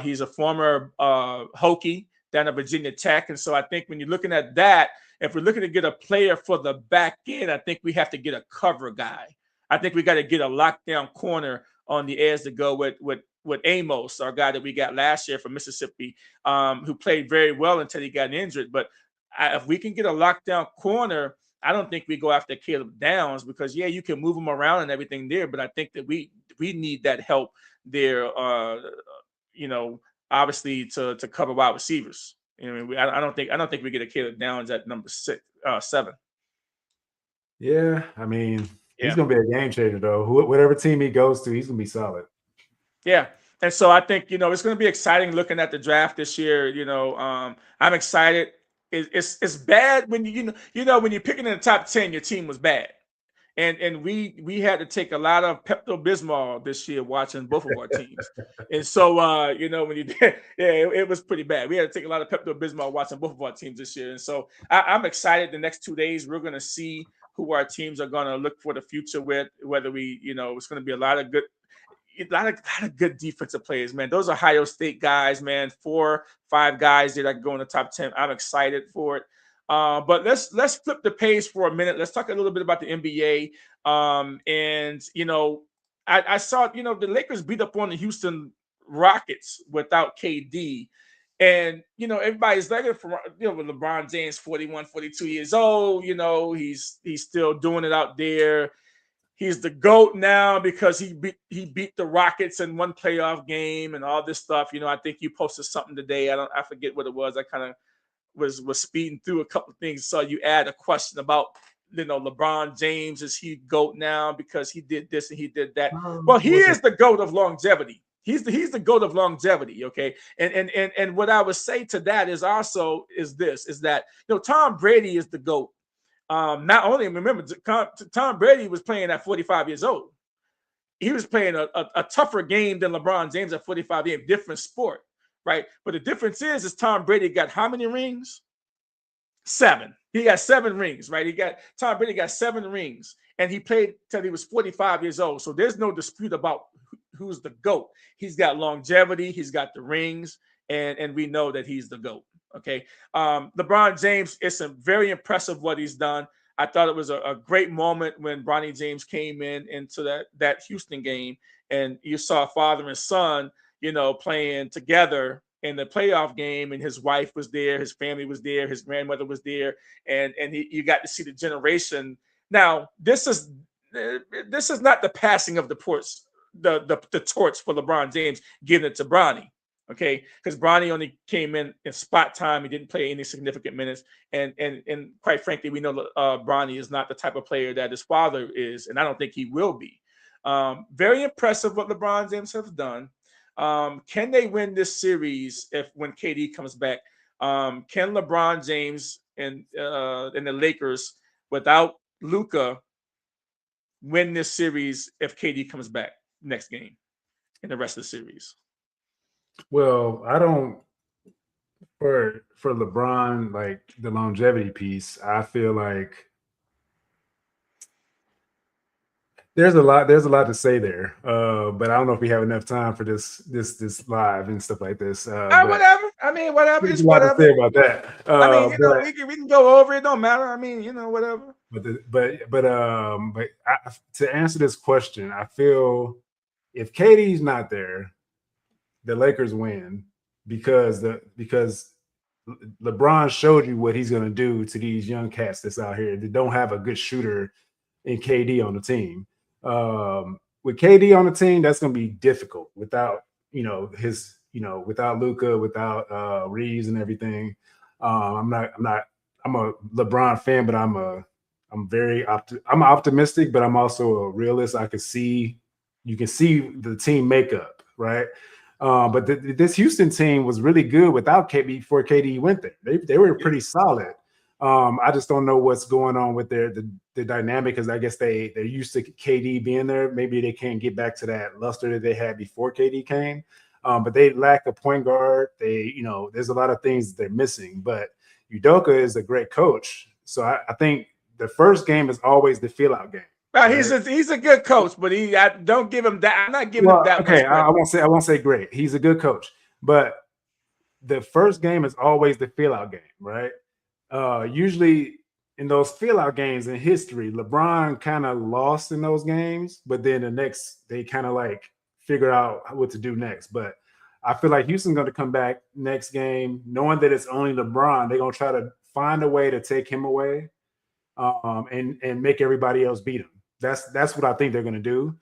He's a former Hokie down at Virginia Tech. And so I think when you're looking at that, if we're looking to get a player for the back end, I think we have to get a cover guy. I think we got to get a lockdown corner on the edge to go with Amos, our guy that we got last year from Mississippi, who played very well until he got injured. But if we can get a lockdown corner, I don't think we go after Caleb Downs because, you can move him around and everything there. But I think that we need that help there, obviously to cover wide receivers. I don't think we get a Caleb Downs at number 7. Yeah, I mean. He's going to be a game changer, though. Whatever team he goes to, he's going to be solid. Yeah. And so I think, it's going to be exciting looking at the draft this year. I'm excited. It's bad when when you're picking in the top 10, your team was bad. And we had to take a lot of Pepto-Bismol this year watching both of our teams. And so, when you did, it was pretty bad. We had to take a lot of Pepto-Bismol watching both of our teams this year. And so I'm excited the next 2 days. We're going to see who our teams are going to look for the future with, whether it's going to be a lot of good defensive players, man. Those Ohio State guys, man, 4-5 guys that go in the top 10. I'm excited for it. But let's flip the page for a minute. Let's talk a little bit about the NBA. I saw, the Lakers beat up on the Houston Rockets without KD. And, everybody's like, with LeBron James, 41, 42 years old, he's still doing it out there. He's the GOAT now because he beat the Rockets in one playoff game and all this stuff. I think you posted something today. I forget what it was. I kind of was speeding through a couple of things. So you add a question about, LeBron James, is he GOAT now because he did this and he did that? Well, he is the GOAT of longevity. He's the GOAT of longevity, okay? And what I would say to that is that Tom Brady is the GOAT. Not only, remember, Tom Brady was playing at 45 years old. He was playing a tougher game than LeBron James at 45 years, different sport, right? But the difference is Tom Brady got how many rings? 7. He got 7 rings, right? Tom Brady got 7 rings, and he played till he was 45 years old. So there's no dispute about who's the GOAT. He's got longevity, he's got the rings, and we know that he's the GOAT. Okay. LeBron James, it's very impressive what he's done. I thought it was a great moment when Bronny James came into that Houston game, and you saw father and son, playing together in the playoff game, and his wife was there, his family was there, his grandmother was there, and you got to see the generation. Now, this is not the passing of the the torch for LeBron James, giving it to Bronny. Okay, because Bronny only came in spot time. He didn't play any significant minutes, and quite frankly, we know Bronny is not the type of player that his father is, and I don't think he will be. Very impressive what LeBron James has done. Can they win this series when KD comes back? Can LeBron James and the Lakers without Luka win this series if KD comes back next game in the rest of the series? Well, I don't for LeBron, like the longevity piece, I feel like there's a lot to say there. But I don't know if we have enough time for this live and stuff like this. Whatever. I mean, whatever. There's a lot to say about that. I mean, we can go over it. Don't matter. I mean, whatever. But to answer this question, I feel if KD's not there, the Lakers win because LeBron showed you what he's going to do to these young cats that's out here that don't have a good shooter in KD on the team. With KD on the team, that's going to be difficult without without Luka, without Reeves and everything. I'm a LeBron fan, but I'm optimistic, but I'm also a realist. You can see the team makeup, right? But this Houston team was really good without KD before KD went there. They were pretty solid. I just don't know what's going on with the dynamic, because I guess they're used to KD being there. Maybe they can't get back to that luster that they had before KD came. But they lack a point guard. There's a lot of things they're missing. But Udoka is a great coach, so I think the first game is always the feel-out game. Well, he's a good coach, but I don't give him that. I'm not giving him that. Okay, I won't say great. He's a good coach, but the first game is always the feel-out game, right? Usually in those feel-out games in history, LeBron kind of lost in those games, but then the next they kind of like figure out what to do next. But I feel like Houston's going to come back next game knowing that it's only LeBron. They're going to try to find a way to take him away, and make everybody else beat him. That's what I think they're going to do.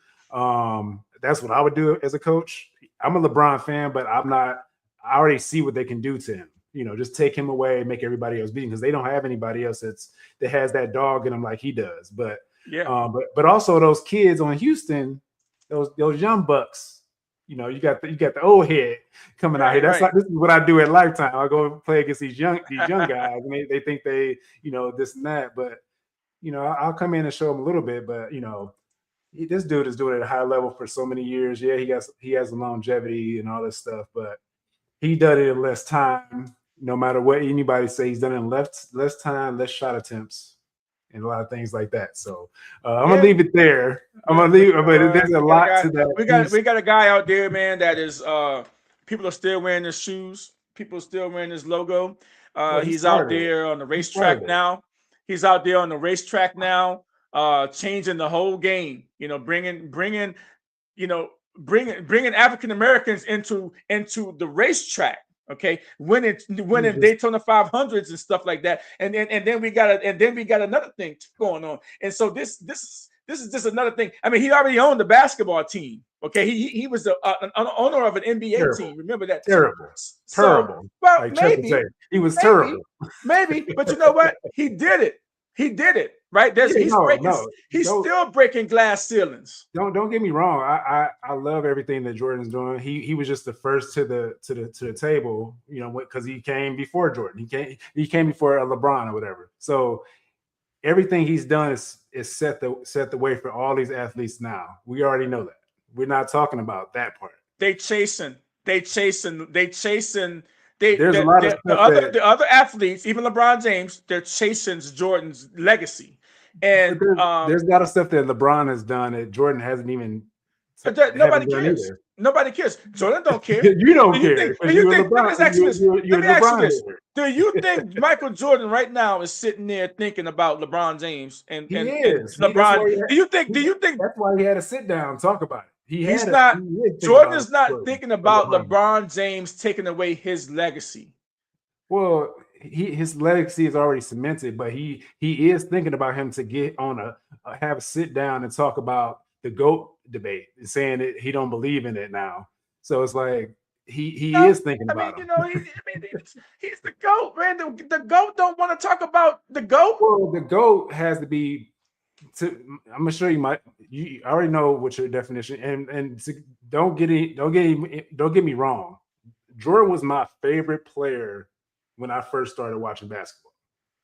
That's what I would do as a coach. I'm a LeBron fan, but I'm not. I already see what they can do to him. Just take him away and make everybody else beat him, because they don't have anybody else that has that dog in them like he does. But yeah, but also those kids on Houston, those young bucks. You got the old head coming out here. That's like, this is what I do at Lifetime. I go play against these young guys, and they think they this and that, but. I'll come in and show him a little bit, but this dude is doing it at a high level for so many years. Yeah, he has the longevity and all this stuff, but he done it in less time. No matter what anybody says, he's done it in less time, less shot attempts, and a lot of things like that. So I'm gonna leave it there. I'm gonna leave, but there's a lot to that. We got a guy out there, man. That is people are still wearing his shoes. People are still wearing his logo. He's out there on the racetrack now. He's out there on the racetrack now, changing the whole game. Bringing African Americans into the racetrack. Okay, winning Daytona 500s and stuff like that. And then we got another thing going on. And so this is just another thing. I mean, he already owned the basketball team. Okay, he was an owner of an NBA team. Remember that? Terrible. Well, like maybe he was terrible. Maybe, but you know what? He did it. Right? He's still breaking glass ceilings. Don't get me wrong. I love everything that Jordan's doing. He was just the first to the table, because he came before Jordan. He came before LeBron or whatever. So everything he's done is set the way for all these athletes now. We already know that. We're not talking about that part. They chasing. There's a lot of stuff the other athletes, even LeBron James, they're chasing Jordan's legacy. And there's a lot of stuff that LeBron has done that Jordan hasn't even. Nobody cares. Nobody cares. Jordan don't care. You don't care. Let me ask you this. Do you think Michael Jordan right now is sitting there thinking about LeBron James and LeBron? Do you think that's why he had to sit down and talk about it. Jordan is not thinking about LeBron James taking away his legacy. Well, his legacy is already cemented, but he is thinking about him to get on have a sit down and talk about the GOAT debate, and saying that he don't believe in it now. So it's like he is thinking about him. He's the GOAT, man. The GOAT don't want to talk about the GOAT. Well, the GOAT has to be. I'm gonna show you you already know what your definition, and don't get me wrong. Jordan was my favorite player when I first started watching basketball.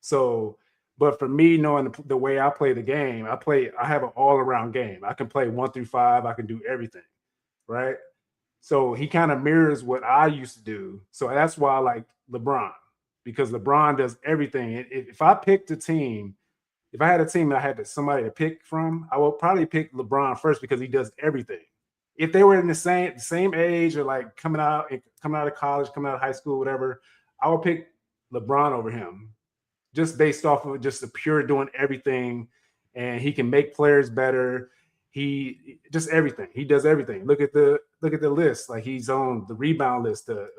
So, but for me, knowing the way I play the game, I have an all-around game. I can play 1 through 5. I can do everything, right? So he kind of mirrors what I used to do. So that's why I like LeBron, because LeBron does everything. If I picked a team, if I had a team that I had somebody to pick from, I would probably pick LeBron first because he does everything. If they were in the same age or like coming out of college, coming out of high school, whatever, I would pick LeBron over him, just based off of just the pure doing everything, and he can make players better. He just everything. He does everything. Look at the list. Like he's on the rebound list, the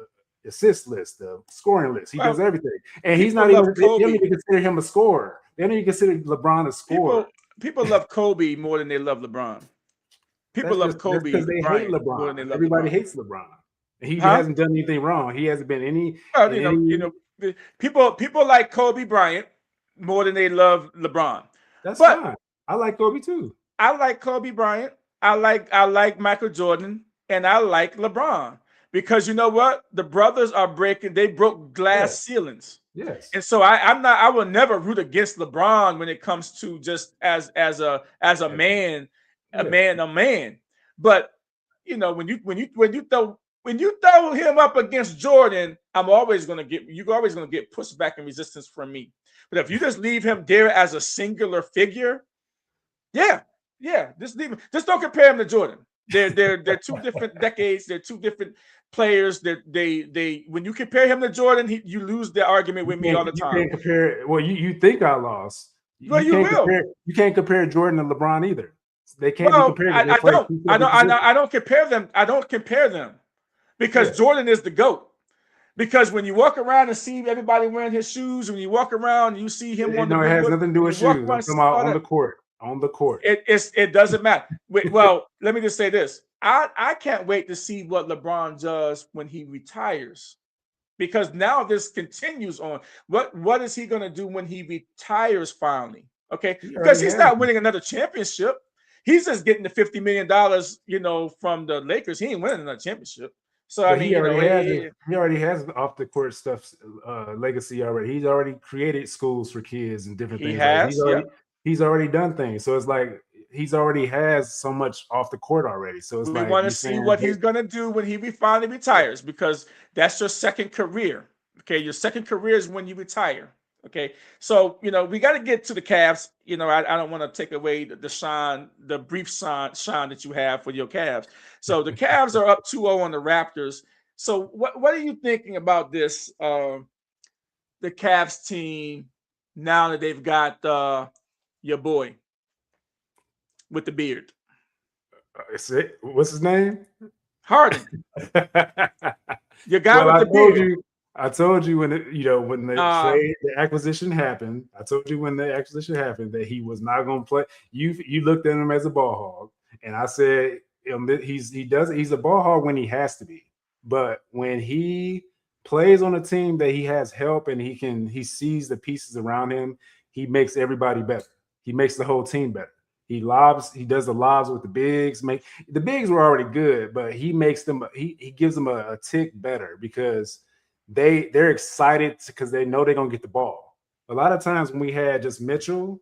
assist list, the scoring list. He does everything, and he's not even. They don't even consider him a scorer. They don't even consider LeBron a scorer. People love Kobe more than they love LeBron. People love Kobe because they hate LeBron. More than they love Everybody hates LeBron. He hasn't done anything wrong. He hasn't been any. People like Kobe Bryant more than they love LeBron. That's fine. I like Kobe too. I like Kobe Bryant. I like Michael Jordan, and I like LeBron because you know what? The brothers are breaking. They broke glass ceilings. Yes. And so I will never root against LeBron when it comes to just as a man, a man. But you know, when you throw him up against Jordan, you're always gonna get pushback and resistance from me. But if you just leave him there as a singular figure, just leave him. Just don't compare him to Jordan. They're two different decades. They're two different players. They when you compare him to Jordan, you lose the argument with me all the time. You can't compare. Well, you think I lost. Well, you will. You can't compare Jordan and LeBron either. They can't be compared. I don't compare them. I don't compare them because Jordan is the GOAT. Because when you walk around and see everybody wearing his shoes, when you walk around, you see him on the it has nothing to do with shoes. I'm talking about on the court. On the court. It doesn't matter. Well, let me just say this. I can't wait to see what LeBron does when he retires. Because now this continues on. What is he going to do when he retires finally? Okay. Because he's not winning another championship. He's just getting the $50 million, from the Lakers. He ain't winning another championship. So I mean, he already has off the court stuff legacy already. He's already created schools for kids and different things. He's already done things. So it's like he's already has so much off the court already. So it's we want to see what he's gonna do when he finally retires, because that's your second career. Okay, your second career is when you retire. Okay, so we got to get to the Cavs. I don't want to take away the brief shine that you have for your Cavs. So the Cavs are up 2-0 on the Raptors. So what are you thinking about this? The Cavs team now that they've got your boy with the beard. What's his name? Harden. Your guy with the beard. I told you when the acquisition happened. I told you when the acquisition happened that he was not going to play. You looked at him as a ball hog, and I said he's a ball hog when he has to be, but when he plays on a team that he has help and he sees the pieces around him, he makes everybody better. He makes the whole team better. He does the lobs with the bigs. The bigs were already good, but he makes them. He gives them a tick better because they're excited because they know they're gonna get the ball. A lot of times when we had just Mitchell,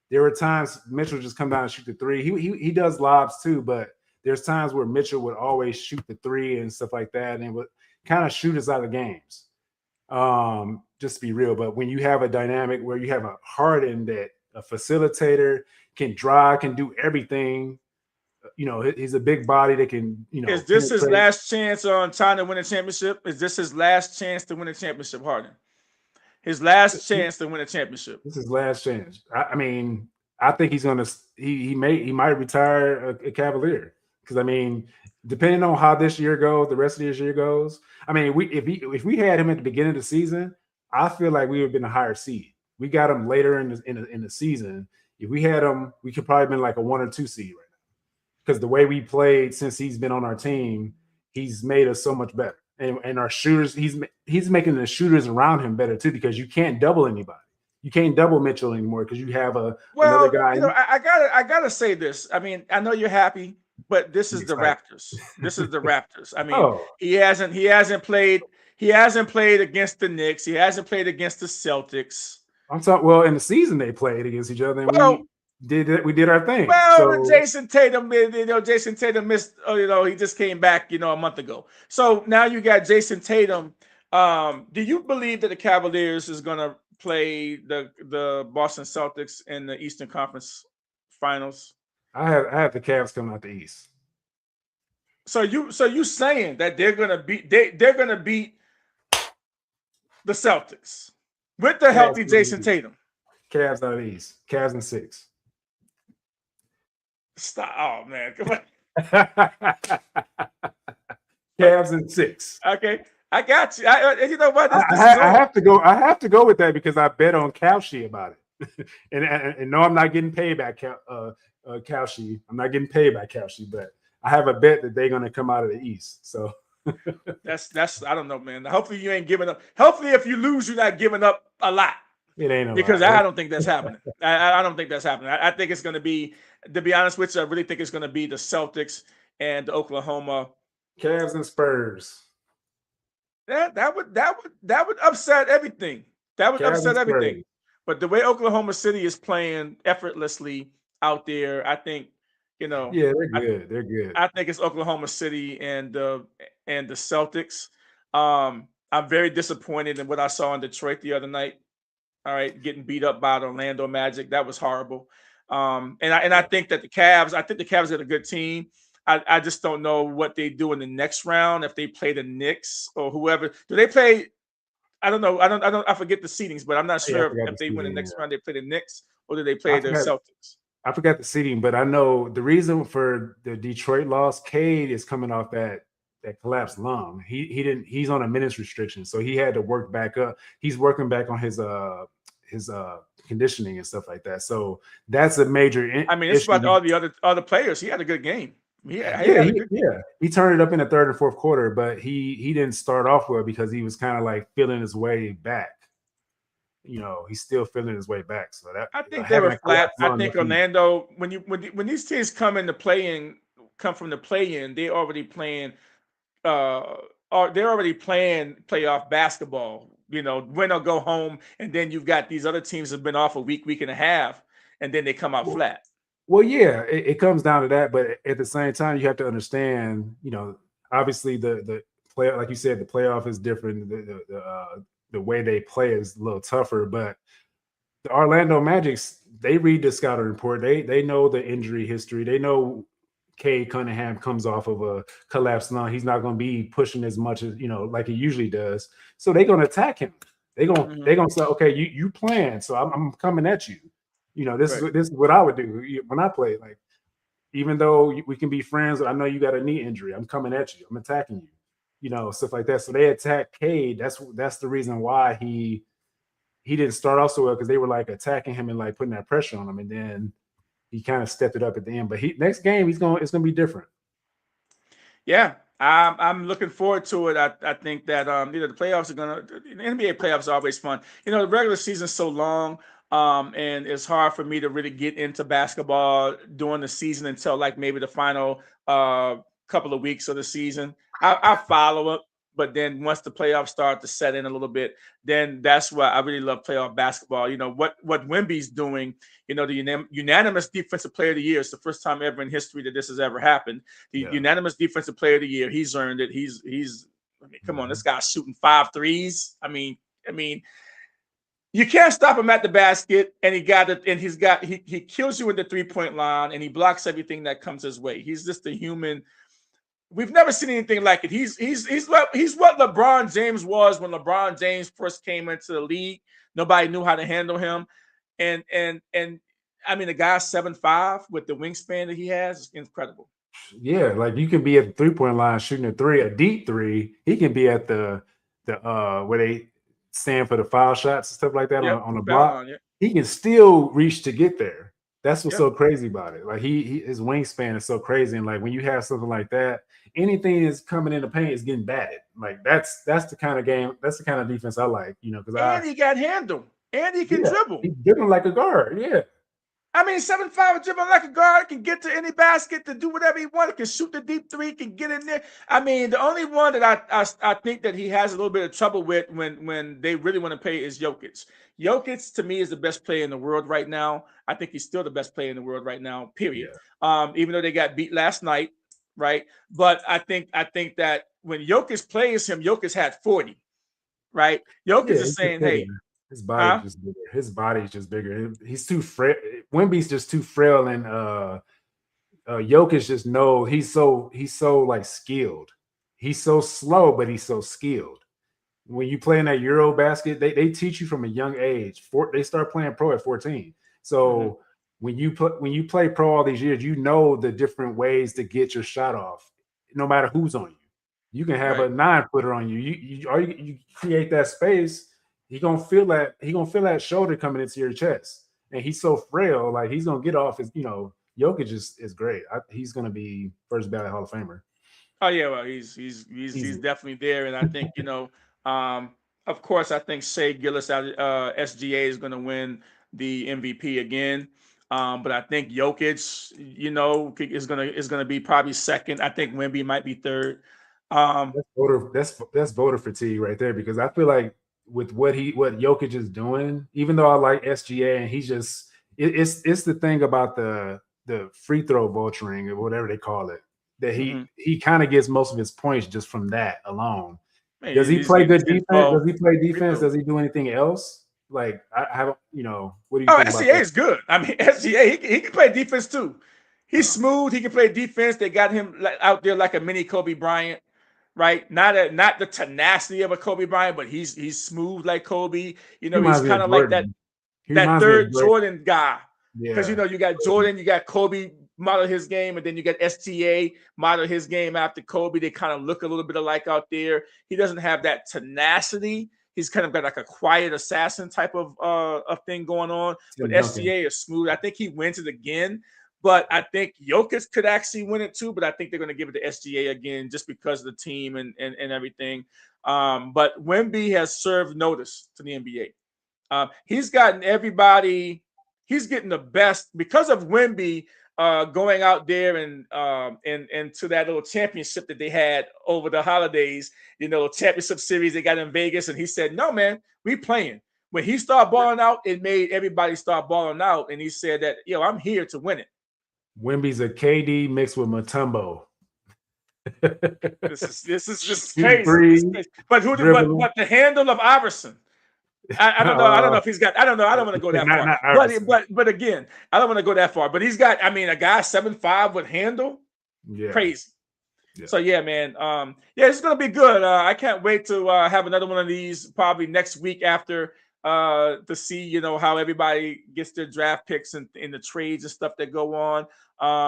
there were times Mitchell just come down and shoot the three. He does lobs too, but there's times where Mitchell would always shoot the three and stuff like that, and would kind of shoot us out of games. Just to be real, but when you have a dynamic where you have a Harden that a facilitator, can drive, can do everything. He's a big body that can, Is this his last chance on trying to win a championship? Is this his last chance to win a championship, Harden? His last chance to win a championship. This is his last chance. I mean, I think he's gonna. He might retire a Cavalier. Because I mean, depending on how this year goes, the rest of this year goes. I mean, if we had him at the beginning of the season, I feel like we would have been a higher seed. We got him later in the season. If we had him, we could probably have been like a 1 or 2 seed right now. Because the way we played since he's been on our team, he's made us so much better. And our shooters, he's making the shooters around him better too, because you can't double anybody. You can't double Mitchell anymore because you have another guy. I gotta say this. I mean, I know you're happy, but this is the Raptors. This is the Raptors. I mean, he hasn't played against the Knicks. He hasn't played against the Celtics. I'm talking. Well, in the season they played against each other, and we did our thing. Well, Jason Tatum missed. He just came back, a month ago. So now you got Jason Tatum. Do you believe that the Cavaliers is gonna play the Boston Celtics in the Eastern Conference Finals? I have the Cavs coming out the East. So you saying that they're gonna beat the Celtics with the healthy Jason Tatum? Cavs out of the East. Cavs in 6. Stop! Oh man, come on. Cavs in 6. Okay, I got you. You know what? I have to go. I have to go with that because I bet on Cowshy about it, and no, I'm not getting paid by Cowshy. I'm not getting paid by Cowshy, but I have a bet that they're going to come out of the East. So that's I don't know, man. Hopefully you ain't giving up. Hopefully if you lose, you're not giving up a lot. It ain't because I don't think that's happening. I don't think that's happening. I think it's going to be, to be honest with you, I really think it's going to be the Celtics and the Oklahoma Cavs and Spurs. That would upset everything. That would upset everything. But the way Oklahoma City is playing effortlessly out there, I think, yeah, they're good. They're good. I think it's Oklahoma City and the Celtics. I'm very disappointed in what I saw in Detroit the other night. All right, getting beat up by the Orlando Magic. That was horrible. And I think that the Cavs are a good team. I just don't know what they do in the next round, if they play the Knicks or whoever. Do they play? I don't know. I forget the seedings, but I'm not sure if they win the next round, they play the Knicks, or do they play the Celtics? I forgot the seeding, but I know the reason for the Detroit loss, Cade is coming off that collapsed lung. He's on a minutes restriction, so he had to work back up. He's working back on his conditioning and stuff like that. So that's a major it's about all the other players. He had a good game. He turned it up in the third and fourth quarter, but he didn't start off well because he was kind of like feeling his way back. He's still feeling his way back. So that I think they were flat. I think Orlando, when these teams come from the play-in, they're already playing playoff basketball. Win or go home, and then you've got these other teams that have been off a week and a half, and then they come out flat. Well, yeah, it comes down to that, but at the same time, you have to understand, obviously the play, like you said, the playoff is different. The way they play is a little tougher, but the Orlando Magic, they read the scouting report. They know the injury history. They know Cade Cunningham comes off of a collapsed lung. He's not going to be pushing as much as like he usually does. So they're going to attack him. They're going to say, okay, you plan, so I'm coming at you. This is what I would do when I play. Like, even though we can be friends, I know you got a knee injury. I'm coming at you. I'm attacking you. Stuff like that. So they attack Cade. That's the reason why he didn't start off so well, because they were like attacking him and like putting that pressure on him, and then he kind of stepped it up at the end. But next game it's gonna be different. Yeah. I'm looking forward to it. I think that the playoffs the NBA playoffs are always fun. The regular season's so long. And it's hard for me to really get into basketball during the season until like maybe the final couple of weeks of the season. I follow it, but then once the playoffs start to set in a little bit, then that's why I really love playoff basketball. What Wemby's doing, the unanimous defensive player of the year. It's the first time ever in history that this has ever happened. The unanimous defensive player of the year. He's earned it. Come on, this guy's shooting 5 threes. I mean, you can't stop him at the basket, and he kills you with the 3-point line, and he blocks everything that comes his way. He's just a human. We've never seen anything like it. He's what LeBron James was when LeBron James first came into the league. Nobody knew how to handle him, and I mean, the guy's 7'5" with the wingspan that he has is incredible. Yeah, like you can be at the 3-point line shooting a three, a deep three. He can be at the where they stand for the foul shots and stuff like that on the block. Line, He can still reach to get there. That's what's Yep. so crazy about it. Like his wingspan is so crazy, and like when you have something like that, anything that's coming in the paint is getting batted. Like that's the kind of game, that's the kind of defense I like. Because he got handle, and he can dribble. He's dribbling like a guard. Yeah. I mean, 7'5" dribbling like a guard, can get to any basket, to do whatever he wants, can shoot the deep three, can get in there. I mean, the only one that I think that he has a little bit of trouble with when they really want to pay is Jokic. Jokic, to me, is the best player in the world right now. I think he's still the best player in the world right now, period. Yeah. Even though they got beat last night, right? But I think that when Jokic plays him, Jokic had 40, right? Jokic is saying, hey, his body's just bigger. His body's just bigger. He's too frail. Wemby's just too frail, and Jokic just knows he's so like skilled. He's so slow, but he's so skilled. When you play in that Euro basket, they teach you from a young age. They start playing pro at 14. So when you play pro all these years, you know the different ways to get your shot off, no matter who's on you. You can have a 9-footer on you. You create that space. He gonna feel that shoulder coming into your chest, and he's so frail. Like he's gonna get off his. Jokic is great. He's gonna be first ballot Hall of Famer. Oh yeah, well he's definitely there, and I think of course I think Shai Gilgeous SGA is gonna win the MVP again. But I think Jokic, is gonna be probably second. I think Wemby might be third. That's voter fatigue right there, because I feel like with what Jokic is doing, even though I like SGA, and he's just it's the thing about the free throw vulturing or whatever they call it, that he kind of gets most of his points just from that alone. Man, does he play good defense? Does he play defense? Does he do anything else? Like I haven't, what do you think SGA is good. I mean, SGA he can play defense too. He's smooth. He can play defense. They got him out there like a mini Kobe Bryant. Right, not the tenacity of a Kobe Bryant, but he's smooth like Kobe. He's kind of like that third Jordan guy. Because you got Jordan, you got Kobe model his game, and then you got SGA model his game after Kobe. They kind of look a little bit alike out there. He doesn't have that tenacity. He's kind of got like a quiet assassin type of thing going on. But SGA is smooth. I think he wins it again. But I think Jokic could actually win it too. But I think they're going to give it to SGA again just because of the team and everything. But Wemby has served notice to the NBA. He's gotten everybody. He's getting the best because of Wemby going out there and to that little championship that they had over the holidays. Championship series they got in Vegas, and he said, "No, man, we playing." When he started balling out, it made everybody start balling out, and he said that, I'm here to win it. Wemby's a KD mixed with Mutombo. This is just crazy. But but the handle of Iverson. I don't know. I don't know if he's got. I don't know. I don't want to go that far. But again, I don't want to go that far. But he's got. I mean, a guy 7'5" with handle. Yeah. Crazy. Yeah. So yeah, man. It's gonna be good. I can't wait to have another one of these probably next week after. To see, how everybody gets their draft picks and in the trades and stuff that go on.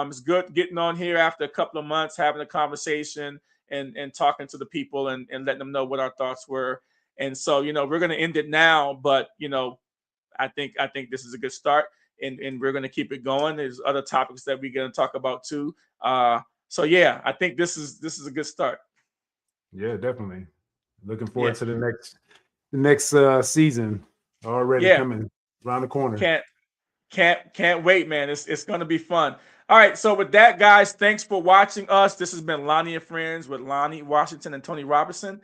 It's good getting on here after a couple of months, having a conversation and talking to the people and letting them know what our thoughts were. And so, we're going to end it now, but, I think this is a good start and we're going to keep it going. There's other topics that we're going to talk about too. So yeah, I think this is a good start. Yeah, definitely. Looking forward to the next season already coming around the corner. Can't wait, man. It's going to be fun. All right. So with that, guys, thanks for watching us. This has been Lonnie and Friends with Lonnie Washington and Tony Robertson.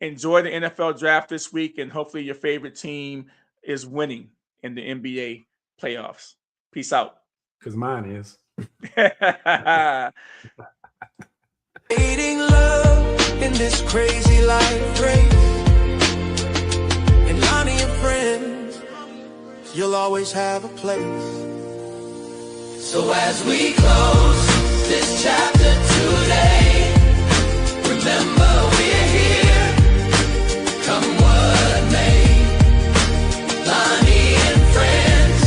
Enjoy the NFL draft this week, and hopefully your favorite team is winning in the NBA playoffs. Peace out. Because mine is. Hating love in this crazy life race. And Lonnie and Friends, you'll always have a place. So as we close this chapter today, remember we're here, come what may. Lonnie and Friends,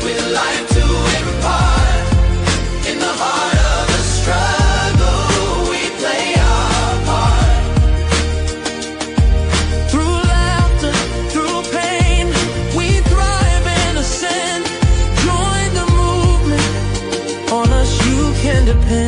with life to impart in the heart of depend